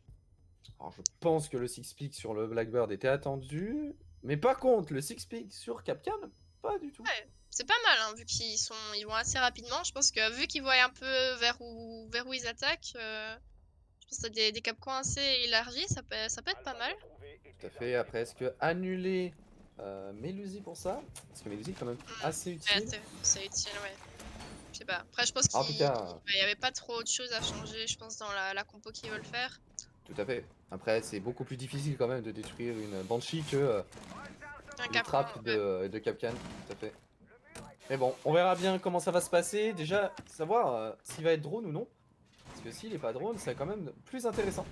Alors je pense que le six-pick sur le Blackbird était attendu. Mais par contre, le six-pick sur Capcan, pas du tout. Ouais, c'est pas mal, hein, vu ils vont assez rapidement. Je pense que vu qu'ils voient un peu vers où ils attaquent, je pense que des capcoins assez élargis, ça peut être pas mal. Tout à fait. Après, est-ce que annuler Melusi pour ça? Parce que Melusi est quand même assez utile. Ouais, c'est utile, ouais. Je sais pas. Après, je pense qu'il y avait pas trop autre chose à changer, je pense, dans la compo qu'ils veulent faire. Tout à fait. Après, c'est beaucoup plus difficile quand même de détruire une Banshee que les trappes de Capcan. Tout à fait. Mais bon, on verra bien comment ça va se passer. Déjà, savoir s'il va être drone ou non. Parce que s'il est pas drone, c'est quand même plus intéressant.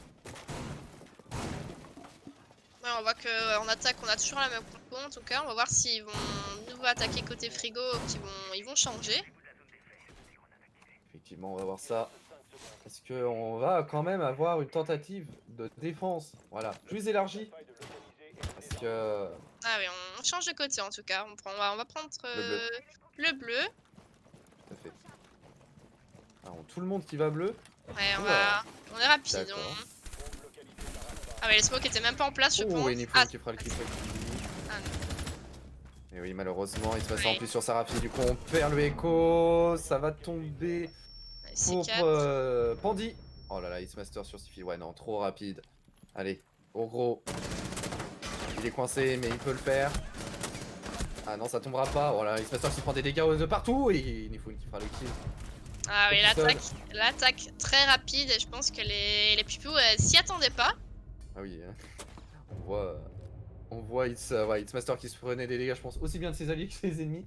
Ouais, on voit qu'en attaque, on a toujours la même compo en tout cas. On va voir s'ils vont nouveau attaquer côté frigo ou ils vont changer. Effectivement, on va voir ça. Est-ce qu'on va quand même avoir une tentative de défense, voilà, plus élargie? Parce que Ah oui, on change de côté en tout cas. On va prendre le bleu, le bleu. tout à fait. Alors, tout le monde qui va bleu. Ouais, Ouah, on est rapide. d'accord. Ah mais les smokes étaient même pas en place, je Oh, pense. Enifun Ah, qui fera le clip. ah non. Et oui, malheureusement, il se passe en Ouais. plus sur Sarafi. Du coup, on perd le écho. Ça va tomber pour C4. Pandy. Oh là là, X-Master sur Stiffy. Ouais, non, trop rapide. Allez, au gros. Il est coincé, mais il peut le faire. Ah non, ça tombera pas. Voilà, X-Master qui prend des dégâts de partout. Et Enifun qui fera le kill. Ah oui, Au sol. l'attaque très rapide et je pense que les pupus s'y attendaient pas. Ah oui, on voit X-Master qui se prenait des dégâts, je pense, aussi bien de ses alliés que de ses ennemis.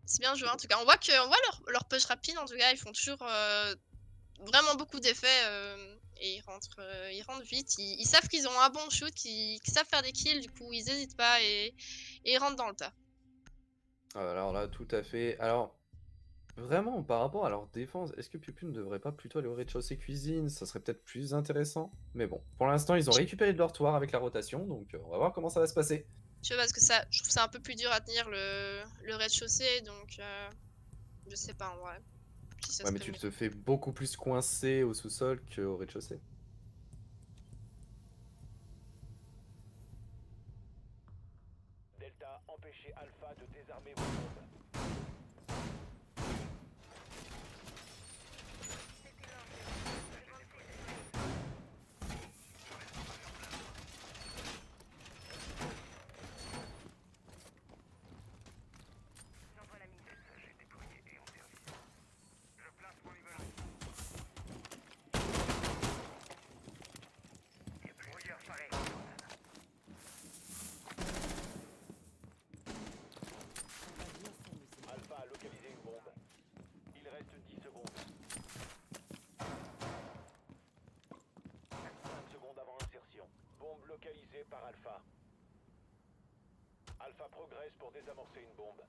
C'est bien joué en tout cas. On voit leur push rapide en tout cas, ils font toujours vraiment beaucoup d'effets et ils rentrent vite. Ils savent qu'ils ont un bon shoot, qu'ils savent faire des kills, du coup ils hésitent pas et ils rentrent dans le tas. Alors là, tout à fait. Alors, vraiment, par rapport à leur défense, est-ce que Pupu ne devrait pas plutôt aller au rez-de-chaussée cuisine? Ça serait peut-être plus intéressant. Mais bon, pour l'instant, ils ont récupéré de leur toit avec la rotation, donc on va voir comment ça va se passer. Je sais pas, parce que je trouve ça un peu plus dur à tenir le rez-de-chaussée, donc je sais pas en vrai. Si ça Ouais, mais serait tu mieux. te fais beaucoup plus coincer au sous-sol qu'au rez-de-chaussée. Delta, empêchez Alpha de désarmer vos bombes. Alpha a localisé une bombe. Il reste 10 secondes. 5 secondes avant insertion. Bombe localisée par Alpha. Alpha progresse pour désamorcer une bombe.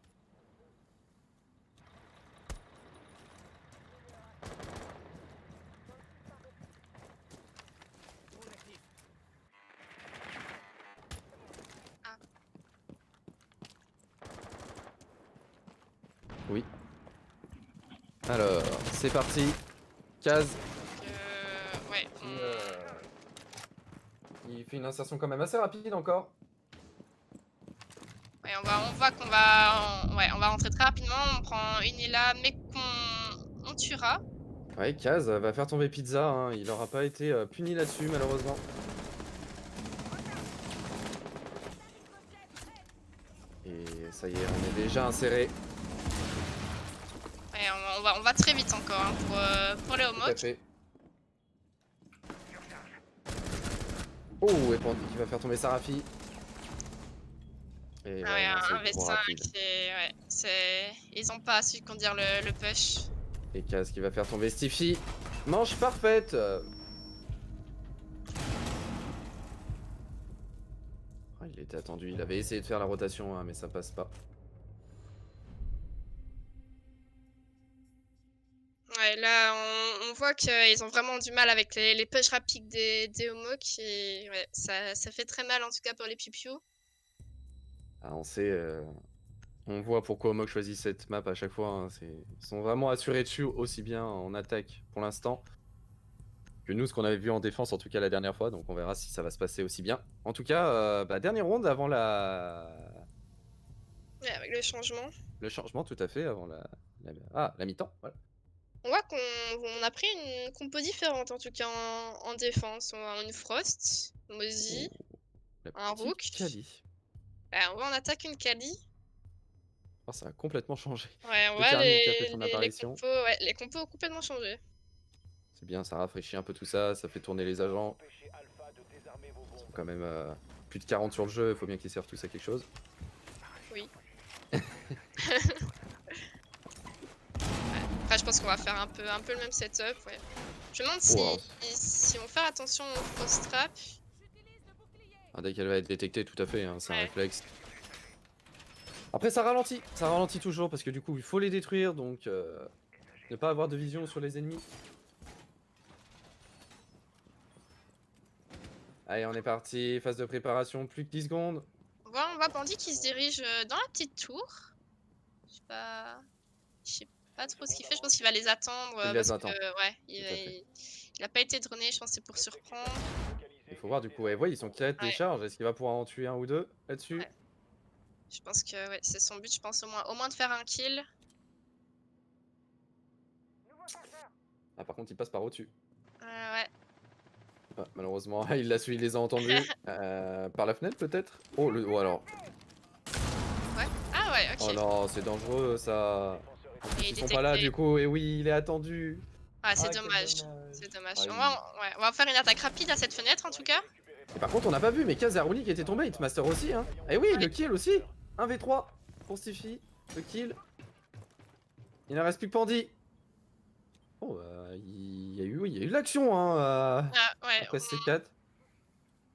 Oui. Alors, c'est parti. Kaz Ouais. il fait une insertion quand même assez rapide encore. Ouais, on voit qu'on va, on va rentrer très rapidement. On prend une Ela, mais on tuera. Ouais, Kaz va faire tomber Pizza, hein. Il n'aura pas été puni là-dessus, malheureusement. Et ça y est, on est déjà inséré. Ouais, on va très vite encore hein, pour les Tout à homocs. fait. Oh, et Pandy qui va faire tomber Sarafi. Et Ah ouais, ouais, non, un c'est trop V5 rapide. et ils ont pas su conduire le push. Et Kaz qui va faire tomber Stiffy. Manche parfaite. Ah, il était attendu, il avait essayé de faire la rotation, hein, mais ça passe pas. Ouais, là, on voit qu'ils ont vraiment du mal avec les push rapides des homocs et ouais, ça fait très mal en tout cas pour les pipios. Ah, on sait, on voit pourquoi Omok choisit cette map à chaque fois, hein. Ils sont vraiment assurés dessus, aussi bien en attaque pour l'instant que nous, ce qu'on avait vu en défense, en tout cas la dernière fois. Donc on verra si ça va se passer aussi bien. En tout cas, dernière ronde avant Ouais, avec le changement. le changement, tout à fait, avant la mi-temps. Voilà. On voit qu'on a pris une compo différente en tout cas en défense. On a une Frost, Mozy, La un petite Rook. Kali. On voit on attaque une Kali. Oh, ça a complètement changé. Ouais, on Le voit thermique qui a fait son les apparition. compos, les compos ont complètement changé. C'est bien, ça rafraîchit un peu tout ça, ça fait tourner les agents. Empêchez Alpha de désarmer vos Ils sont bombes. quand même plus de 40 sur le jeu, il faut bien qu'ils servent tous à quelque chose. Oui. pense qu'on va faire un peu le même setup, ouais. Je me demande Wow. si on fait attention au frost trap. Ah, dès qu'elle va être détectée, tout à fait, hein, c'est un Ouais. réflexe. Après, ça ralentit toujours parce que du coup, il faut les détruire, donc ne pas avoir de vision sur les ennemis. Allez, on est parti, phase de préparation, plus que 10 secondes. On voit Bandit qui se dirige dans la petite tour. Je sais pas trop ce qu'il fait, je pense qu'il va les attendre Il parce les attend, que ouais, tout à fait. il a pas été droné, je pense que c'est pour surprendre. Il faut voir du coup, ouais, ils sont tirés des Ouais. charges, est-ce qu'il va pouvoir en tuer un ou deux là-dessus? Ouais. Je pense que ouais, c'est son but, je pense au moins de faire un kill. Ah, par contre, il passe par au-dessus. Ouais. Ah, malheureusement, il les a entendus. Par la fenêtre peut-être? Oh, oh, alors. Ouais. Ah ouais, Oh ok. non, c'est dangereux ça. En plus, Et ils sont pas là détecté. du coup, et oui, il est attendu. Ah, c'est Ah, quel dommage. dommage. C'est dommage. Ah, On va faire une attaque rapide à cette fenêtre en tout cas. Et par contre, on n'a pas vu, mais Kaz et Aruni qui était tombé, Hitmaster aussi, hein. Et oui, Ouais. le kill aussi. 1v3 pour Stiffy, le kill. Il ne reste plus que Pandy. Oh, il y a eu de l'action, hein, Ah ouais. après ces 4.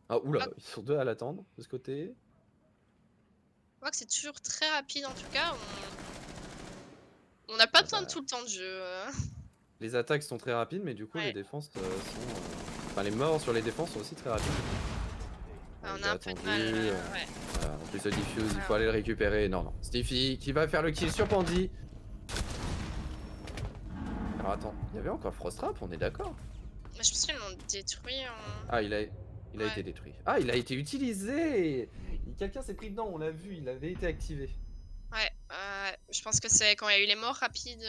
Ah, oula, ils sont deux à l'attendre de ce côté. On voit que c'est toujours très rapide en tout cas. On n'a pas Ah besoin de bah, tout le temps de jeu. les attaques sont très rapides, mais du coup, Ouais. les défenses sont. Enfin, les morts sur les défenses sont aussi très rapides. On Il a est un peu de attendu, mal. Ouais. voilà, en plus, le diffuse, il Ouais. faut aller le récupérer. Non, non. Stiffy qui va faire le kill sur Pandy. Alors attends, il y avait encore Frost Trap, on est d'accord? Mais je pense qu'ils l'ont détruit. Ah, il a Ouais. été détruit. Ah, il a été utilisé. Quelqu'un s'est pris dedans, on l'a vu, il avait été activé. Ouais, je pense que c'est quand il y a eu les morts rapides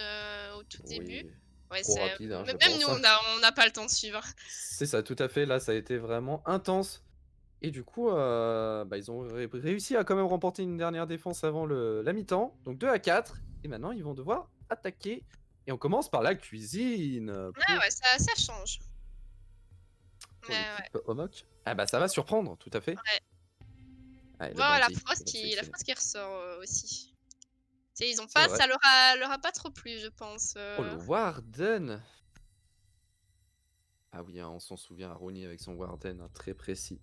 au tout début. Oui, Ouais, trop c'est rapide, hein, je même nous pense. on n'a pas le temps de suivre. C'est ça, tout à fait. Là, ça a été vraiment intense. Et du coup, bah, ils ont réussi à quand même remporter une dernière défense avant la mi-temps. Donc 2-4. Et maintenant, ils vont devoir attaquer. Et on commence par la cuisine. Ah ouais, ça change. Pour Mais ouais. l'équipe Homok. Ah bah ça va surprendre, tout à fait. Ouais. Allez, le Voir la bandit, Frost il va qui sélectionner. ressort aussi. Tu sais, ils ont C'est pas, vrai. ça leur a pas trop plu, je pense. Oh, le Warden. Ah oui, hein, on s'en souvient, Aroni avec son Warden, hein, très précis.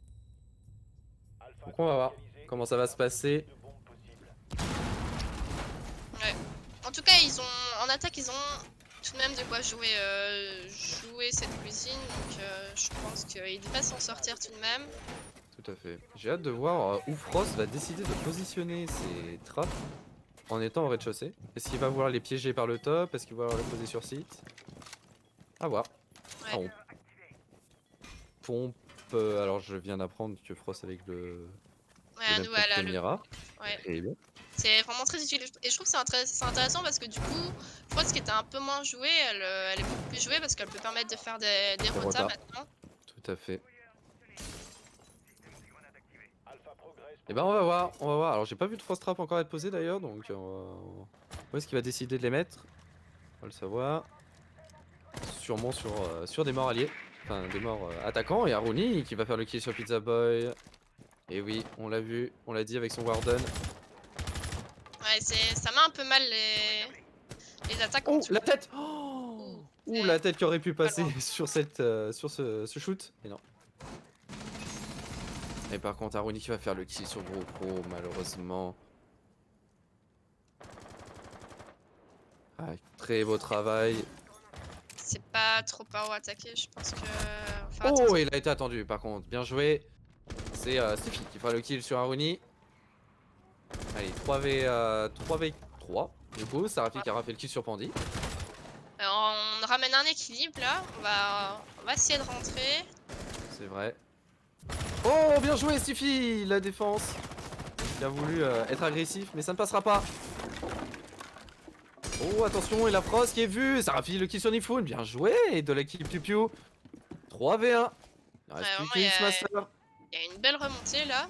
Donc on va voir comment ça va se passer. Ouais. En tout cas, en attaque, ils ont tout de même de quoi jouer cette cuisine. Donc je pense qu'ils devraient s'en sortir tout de même. Tout à fait. J'ai hâte de voir où Frost va décider de positionner ses trappes en étant au rez-de-chaussée. Est-ce qu'il va vouloir les piéger par le top? Est-ce qu'il va vouloir les poser sur site? À voir. Ouais. Ah, on pompe. Alors je viens d'apprendre que Frost avec le Ouais, même nous, elle a le. Mira. Ouais. Et bien. C'est vraiment très utile. Et je trouve que c'est intéressant parce que du coup, je crois que ce qui était un peu moins joué, elle est beaucoup plus jouée parce qu'elle peut permettre de faire des rotas rotas. maintenant. Tout à fait. Et ben on va voir, Alors j'ai pas vu de Frost Trap encore être posé d'ailleurs, donc où est-ce qu'il va décider de les mettre? On va le savoir. Sûrement sur des morts alliés, enfin des morts attaquants, et Aruni qui va faire le kill sur Pizza Boy. Et oui, on l'a vu, on l'a dit avec son Warden. Ouais, ça met un peu mal les attaques. Oh, la tête! Oh, ouh, la tête qui aurait pu passer sur ce shoot. Et non. Et par contre, Aruni qui va faire le kill sur Gros Pro, malheureusement. Ah, très beau travail. C'est pas trop par où attaquer, je pense que. Oh, il a été attendu par contre, bien joué. C'est Stiffy qui fera le kill sur Aruni. Allez, 3v3. Du coup, Sarafi qui aura fait le kill sur Pandy. On ramène un équilibre là, on va essayer de rentrer. C'est vrai. Oh, bien joué Stiffy, la défense. Il a voulu être agressif, mais ça ne passera pas. Oh, attention, et la Frost qui est vue. Sarafi le kill sur Nifoun, bien joué de l'équipe Piu Piu. 3v1. Il reste plus que Hitmaster. Il y a une belle remontée là.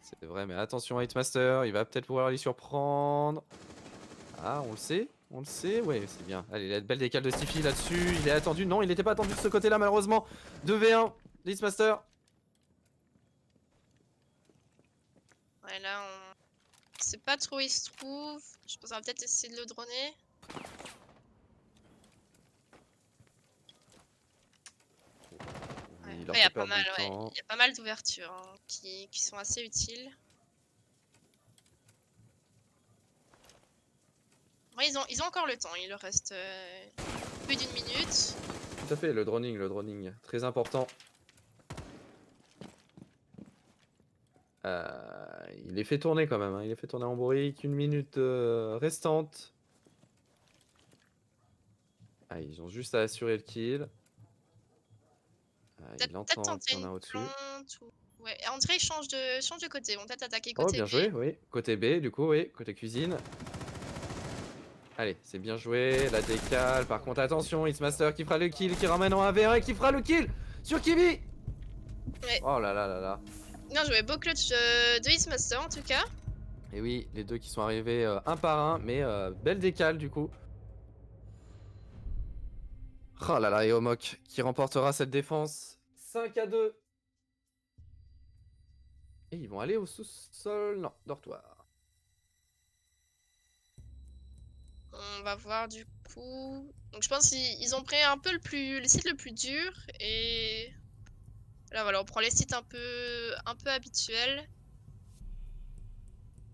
C'est vrai, mais attention à Hitmaster, il va peut-être pouvoir les surprendre. Ah, on le sait, ouais, c'est bien. Allez, la belle décale de Stiffy là-dessus, il est attendu. Non, il n'était pas attendu de ce côté-là, malheureusement. 2v1, Hitmaster. Ouais, là, on sait pas trop où il se trouve. Je pense qu'on va peut-être essayer de le droner. il leur Ouais, il y fait a pas perdre mal, du ouais, temps. il y a pas mal d'ouvertures hein, qui sont assez utiles. Ouais, ils ont encore le temps, il leur reste plus d'une minute. Tout à fait, le droning, très important. Il est fait tourner quand même, hein, il est fait tourner en brique, 1 minute restante. Ah, ils ont juste à assurer le kill. Il Peut-être entend tenter qu'il y en une a au-dessus. plante ou... Ouais, on dirait qu'ils changent de côté. Ils vont peut-être attaquer Oh, côté bien B. joué, oui. Côté B, du coup, oui, côté cuisine. Allez, c'est bien joué, la décale. Par contre, attention, Xmaster qui fera le kill, qui ramène en 1v1 et qui fera le kill sur Kiwi. Ouais. Oh là là là là. Bien joué, beau clutch de Xmaster en tout cas. Et oui, les deux qui sont arrivés un par un, mais belle décale du coup. Oh là là, et Omok qui remportera cette défense 5-2. Et ils vont aller au sous-sol, non, dortoir. On va voir du coup. Donc je pense qu'ils ont pris un peu le site le plus dur et là voilà, on prend les sites un peu habituels.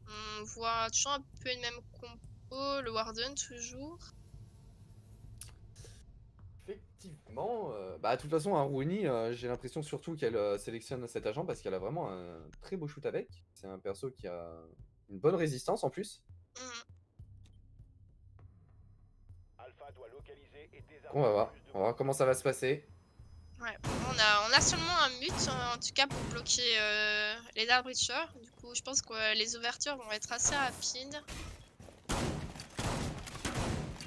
On voit toujours un peu une même compo, le Warden toujours. Effectivement, bah de toute façon, hein, Rooney, j'ai l'impression surtout qu'elle sélectionne cet agent parce qu'elle a vraiment un très beau shoot avec. C'est un perso qui a une bonne résistance en plus. Mhm. On va voir comment ça va se passer. Ouais, on a seulement un mute en tout cas pour bloquer les Dark Breachers. Du coup, je pense que les ouvertures vont être assez rapides. De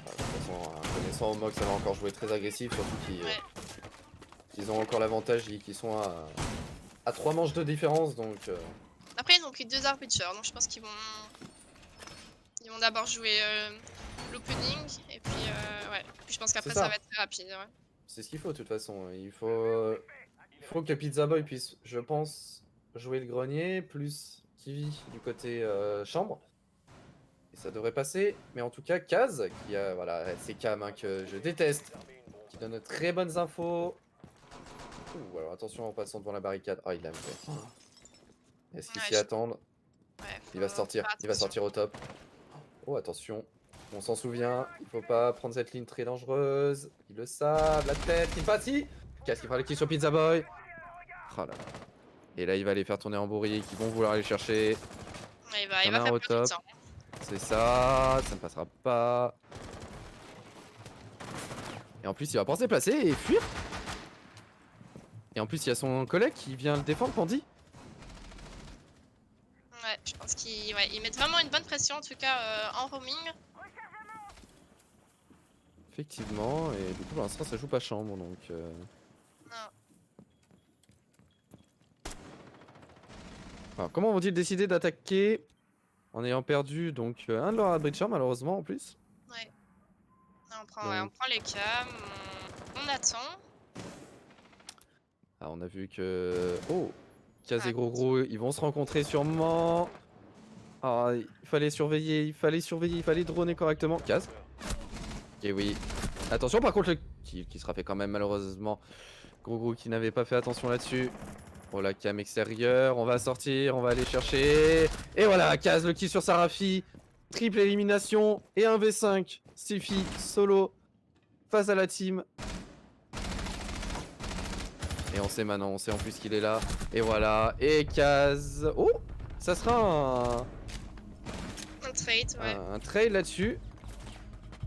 toute façon, connaissant Omok, ça va encore jouer très agressif, surtout Ouais. qu'ils ont encore l'avantage qu'ils sont à 3 manches de différence, donc... Après, ils ont pris 2 Dark Breachers, donc je pense qu'ils vont d'abord jouer l'opening et puis ouais. Puis je pense qu'après C'est ça. ça va être très rapide. Ouais. C'est ce qu'il faut de toute façon. Il faut que Pizza Boy puisse, je pense, jouer le grenier, plus Kiwi du côté chambre. Et ça devrait passer. Mais en tout cas, Kaz, qui a, voilà, c'est Cam hein, que je déteste, qui donne de très bonnes infos. Ouh, alors attention en passant devant la barricade. Oh, il l'a fait. Est-ce qu'il Ouais, s'y attendent? ouais, Il va faut sortir, faire il va attention. sortir au top. Oh, attention. On s'en souvient, il faut pas prendre cette ligne très dangereuse. Ils le savent, la tête, il passe. Qu'est-ce qu'il fera le kill sur Pizza Boy? Oh là là. Et là, il va les faire tourner en bourrique, ils vont vouloir aller chercher. Ouais, il Il va y en a un faire au perdre du top. temps. C'est ça ne passera pas. Et en plus, il va penser placer et fuir. Et en plus, il y a son collègue qui vient le défendre, Pandy. Ouais, je pense qu'ils mettent vraiment une bonne pression en tout cas en roaming. Effectivement, et du coup, pour l'instant, ça joue pas chambre, donc... Non. Alors, comment vont-ils décider d'attaquer en ayant perdu donc un de leurs Adbridger, malheureusement, en plus? Ouais. Non, on Donc, prend les cams, on attend. ah, on a vu que... Oh, Kaz Ah, et Gros, ils vont se rencontrer sûrement. Ah, il fallait surveiller, il fallait droner correctement. Kaz. Et oui. Attention, par contre, le kill qui sera fait quand même, malheureusement. Gros qui n'avait pas fait attention là-dessus. Oh, la cam extérieure, on va sortir, on va aller chercher. Et voilà, Kaz, le kill sur Sarafi. Triple élimination et un V5. Stiffy, solo, face à la team. Et on sait maintenant, on sait en plus qu'il est là. Et voilà, et Kaz. Oh, ça sera Un trade, ouais. un trade là-dessus.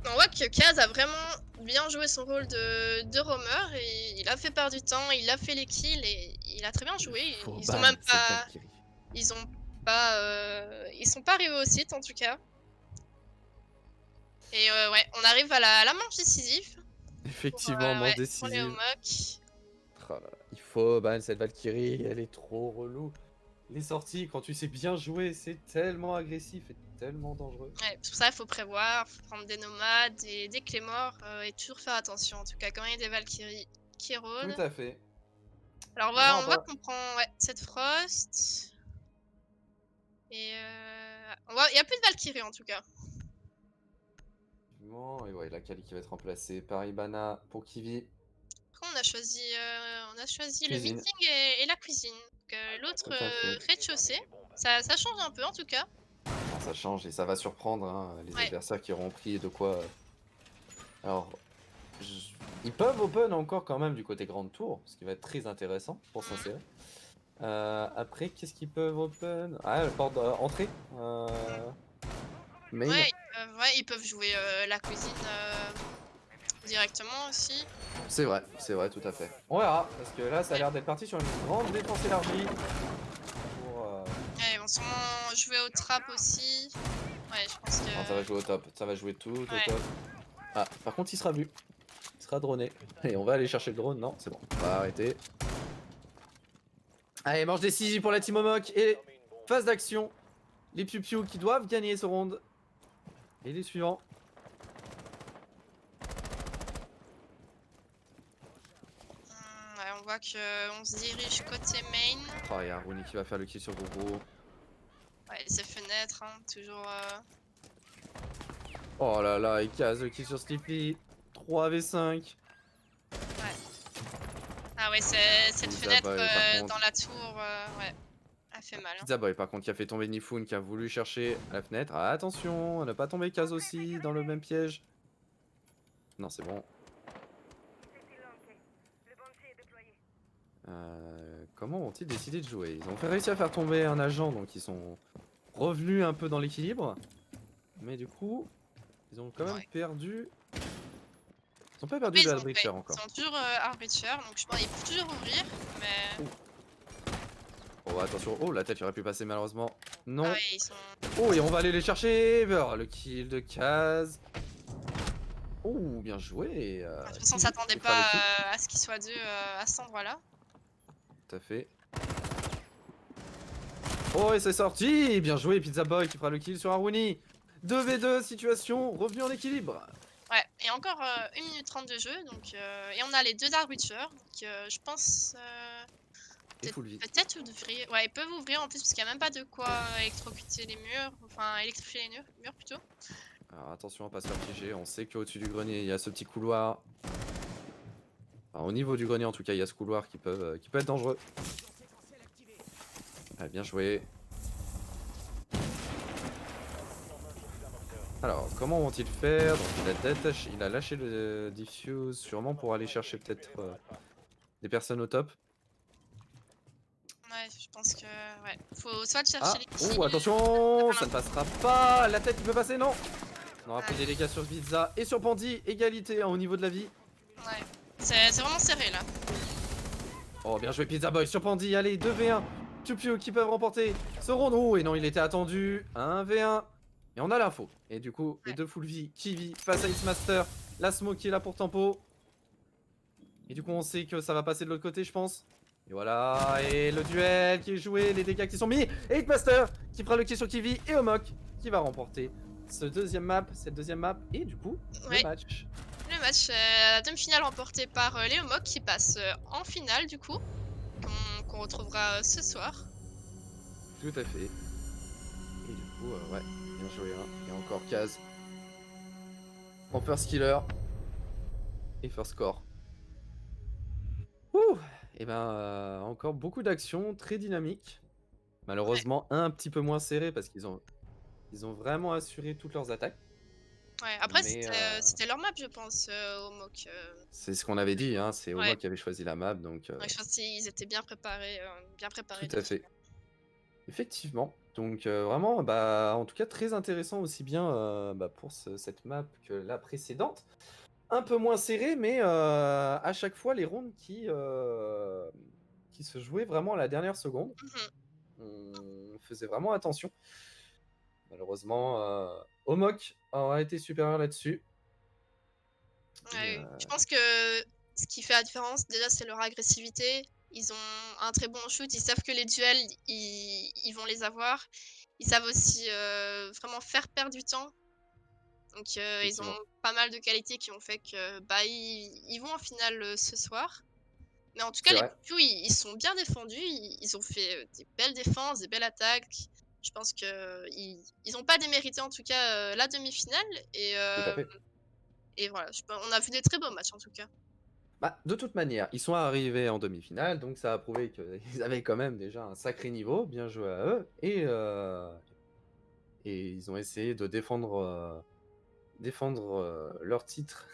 On voit que Kaz a vraiment bien joué son rôle de roamer et il a fait perdre du temps, il a fait les kills et il a très bien joué. Ils ont même pas, ils sont pas arrivés au site en tout cas. Et ouais, on arrive à la manche décisive. Effectivement, manche Pour les décisive. Omok. Oh là là, il faut ban cette Valkyrie, elle est trop relou. Les sorties, quand tu sais bien jouer, c'est tellement agressif et tellement dangereux. Ouais, pour ça, il faut prévoir, faut prendre des nomades, des Clémors et toujours faire attention. En tout cas, quand il y a des Valkyries qui rôdent. Tout à fait. Alors, on voit qu'on prend cette Frost. Et il n'y a plus de Valkyrie en tout cas. Et ouais, la Kali qui va être remplacée par Ibana pour Kiwi. On on a choisi le Cuisine. meeting et la cuisine. Donc, l'autre Tout à fait. rez-de-chaussée. Ça change un peu en tout cas. Ah, ça change et ça va surprendre hein, les Ouais. adversaires qui auront pris de quoi. Alors, je- ils peuvent open encore quand même du côté grande tour, ce qui va être très intéressant pour s'insérer. Après, qu'est-ce qu'ils peuvent open? Ah, la porte entrée. Main. Ouais, ils peuvent jouer la cuisine directement aussi. C'est vrai, tout à fait. On verra, parce que là, ça a l'air d'être parti sur une grande défense élargie. Pour, Ouais, ils vont sûrement jouer au trap aussi. Ouais, je pense que. non, ça va jouer au top, ça va jouer tout au Ouais. top. Ah, par contre, il sera vu. Il sera droné. Et on va aller chercher le drone. Non, c'est bon, on va arrêter. Allez, manche décisive pour la team Omok. Et phase d'action. Les Piu qui doivent gagner ce round. Et les suivants. Ouais, on voit qu'on se dirige côté main. Oh, il y a Rooney qui va faire le kill sur Gogo. Ouais, les fenêtres, hein, toujours. Oh là là, il casse le kill sur Sleepy. 3v5. Ah ouais, cette Pizza fenêtre Boy, par contre. dans la tour, ouais, elle fait mal. Hein. Pizza Boy, par contre, qui a fait tomber Nifun, qui a voulu chercher à la fenêtre. Ah, attention, ne pas tomber Kaz aussi dans le même piège. Non, c'est bon. Comment ont-ils décidé de jouer? Ils ont réussi à faire tomber un agent, donc ils sont revenus un peu dans l'équilibre. Mais du coup, ils ont quand même perdu. Ils ont pas perdu Après, le Breacher encore. Ils sont toujours Arbiter, donc je pense qu'ils peuvent toujours ouvrir, mais. Oh, attention. Oh, la tête aurait pu passer malheureusement. Non. Ah ouais, ils sont. Oh, et on va aller les chercher. Le kill de Kaz. Oh, bien joué. De toute façon, on Kiwi s'attendait qui fera le pas kill. à ce qu'ils soient deux à cet endroit-là. Tout à fait. Oh, et c'est sorti. Bien joué, Pizza Boy qui fera le kill sur Aruni. 2v2, situation, revenu en équilibre. Ouais, et encore 1 minute 30 de jeu, donc, et on a les deux Arbiter, donc je pense. Et full vie. Peut-être vous devriez. Ouais, ils peuvent ouvrir en plus, parce qu'il n'y a même pas de quoi électrocuter les murs, enfin électrifier les murs plutôt. Alors attention à pas se faire piéger, on sait qu'au-dessus du grenier il y a ce petit couloir. Enfin, au niveau du grenier en tout cas il y a ce couloir qui peut être dangereux. Ah, bien joué. Alors comment vont-ils faire? Donc, il a lâché le diffuse sûrement pour aller chercher peut-être des personnes au top. Ouais, je pense que. Ouais, faut soit chercher Ah, les kills. oh attention, ça ne passera pas. La tête qui peut passer, non. On aura pris des dégâts sur Pizza et sur Pandy, égalité hein, au niveau de la vie. Ouais, c'est vraiment serré là. Oh, bien joué Pizza Boy sur Pandy, allez, 2v1. Piu qui peuvent remporter ce round. Oh, et non, il était attendu. 1v1. Et on a l'info. Et du coup, les deux full vie, Kiwi face à X-Master. La smoke qui est là pour tempo. Et du coup, on sait que ça va passer de l'autre côté, je pense. Et voilà, et le duel qui est joué, les dégâts qui sont mis. Et Hitmaster qui fera le kill sur Kiwi et Omok qui va remporter cette deuxième map. Et du coup, Ouais. le match. Le match, la demi-finale remportée par Léo Mock qui passe en finale du coup, qu'on retrouvera ce soir. Tout à fait. Et du coup, ouais, bien joué. Hein. Et encore Kaz. En first killer. Et first score. Ouh. Et ben, encore beaucoup d'actions, très dynamiques. Malheureusement, un petit peu moins serré parce qu'ils ont vraiment assuré toutes leurs attaques. Ouais, après Mais, c'était leur map je pense au Mock. C'est ce qu'on avait dit, hein, c'est Oma Ouais. qui avait choisi la map, donc Ouais, je pense qu'ils étaient bien préparés. tout à fait. Effectivement. Donc vraiment, bah, en tout cas très intéressant aussi bien bah, pour cette map que la précédente. Un peu moins serré, mais à chaque fois les rounds qui se jouaient vraiment à la dernière seconde. On faisait vraiment attention. Malheureusement, Omok aura été supérieur là-dessus. Ouais, je pense que ce qui fait la différence, déjà, c'est leur agressivité. Ils ont un très bon shoot, ils savent que les duels, ils vont les avoir. Ils savent aussi vraiment faire perdre du temps. Donc, ils ont Effectivement. pas mal de qualités qui ont fait que bah, ils vont en finale ce soir. Mais en tout cas, C'est les vrai. Piu, ils sont bien défendus. Ils ont fait des belles défenses, des belles attaques. Je pense qu'ils n'ont pas démérité en tout cas la demi-finale. Tout à fait. Et voilà, on a vu des très beaux matchs en tout cas. Bah, de toute manière, ils sont arrivés en demi-finale, donc ça a prouvé qu'ils avaient quand même déjà un sacré niveau, bien joué à eux, et ils ont essayé de défendre leur titre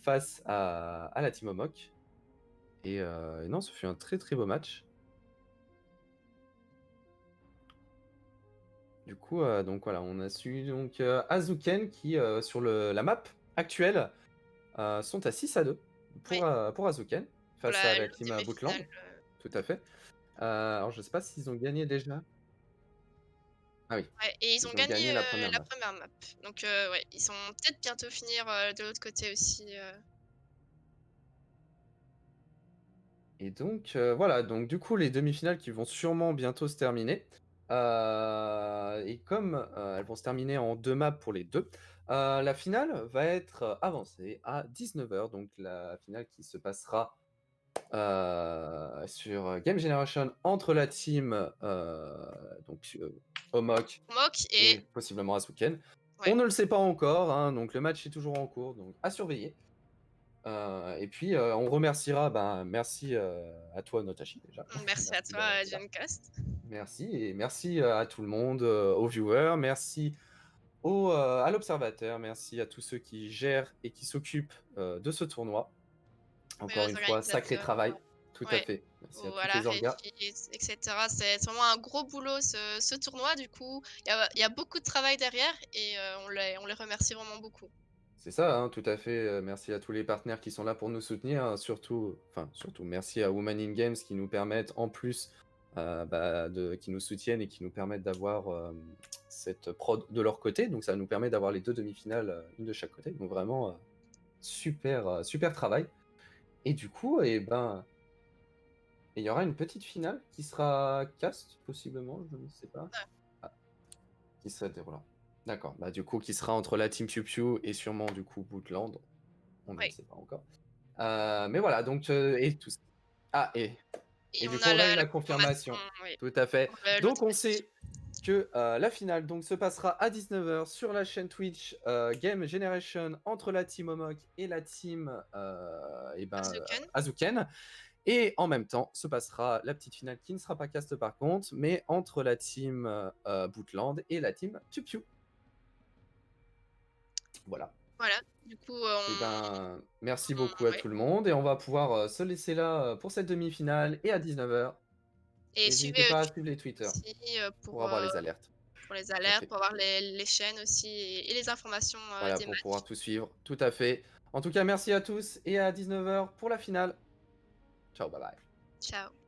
face à la Team Omok. Et non, ce fut un très très beau match. Du coup, donc voilà, on a su donc Azuken qui, sur la map actuelle, sont à 6-2 Oui, pour Azuken, pour face à la le team Bootland. demi-finale. Tout à fait. Alors je sais pas s'ils ont gagné déjà. Ah oui, Ouais, et ils ont ils ont gagné gagné la première la map. première map. Donc, ouais, ils sont peut-être bientôt finir de l'autre côté aussi. Et donc voilà, donc du coup les demi-finales qui vont sûrement bientôt se terminer. Et comme elles vont se terminer en 2 maps pour les deux, la finale va être avancée à 19h, donc la finale qui se passera sur Game Generation entre la team donc Omok Mock et et possiblement Asuken. ouais, On ne le sait pas encore, hein, donc le match est toujours en cours, donc à surveiller. Et puis on remerciera, merci à toi Notashi déjà. merci à Merci toi, d'avoir été là. Dreamcast. Merci et merci à tout le monde, aux viewers, merci à l'observateur, merci à tous ceux qui gèrent et qui s'occupent de ce tournoi. Oui, Encore aux une fois, sacré organisateurs, travail. Tout à ouais, fait. Merci à à toutes la les orgas. régie, etc. C'est vraiment un gros boulot ce tournoi. Du coup, il y a beaucoup de travail derrière et on les remercie vraiment beaucoup. C'est ça, hein, tout à fait. Merci à tous les partenaires qui sont là pour nous soutenir, hein, surtout merci à Women in Games qui nous permettent en plus qui nous soutiennent et qui nous permettent d'avoir cette prod de leur côté. Donc ça nous permet d'avoir les deux demi-finales, une de chaque côté. Donc vraiment super travail. Et du coup, il y aura une petite finale qui sera cast, possiblement, je ne sais pas. Ah, qui se déroulera. D'accord. Bah, du coup, qui sera entre la Team Piu Piu et sûrement, du coup, Bootland. On ne le Ouais. sait pas encore. Mais voilà, donc, et tout. Ah, Et et du on coup, a on a eu la la confirmation, confirmation. oui, Tout à fait. pour Donc, l'autre on partie. sait que la finale donc, se passera à 19h sur la chaîne Twitch Game Generation entre la Team Omok et la Team Azuken. Azuken. Et en même temps, se passera la petite finale qui ne sera pas cast par contre, mais entre la team Bootland et la team Piu Piu. Voilà. Voilà, du coup, Et merci on beaucoup à ouais, tout le monde et on va pouvoir se laisser là pour cette demi-finale et à 19h. et N'hésitez suivez pas à suivre les Twitter aussi, pour avoir les alertes. pour les Tout à alertes, fait. pour avoir les chaînes aussi et les informations Voilà, des pour matchs. pouvoir tout suivre. Tout à fait. En tout cas, merci à tous et à 19h pour la finale. Ciao, bye bye. Ciao.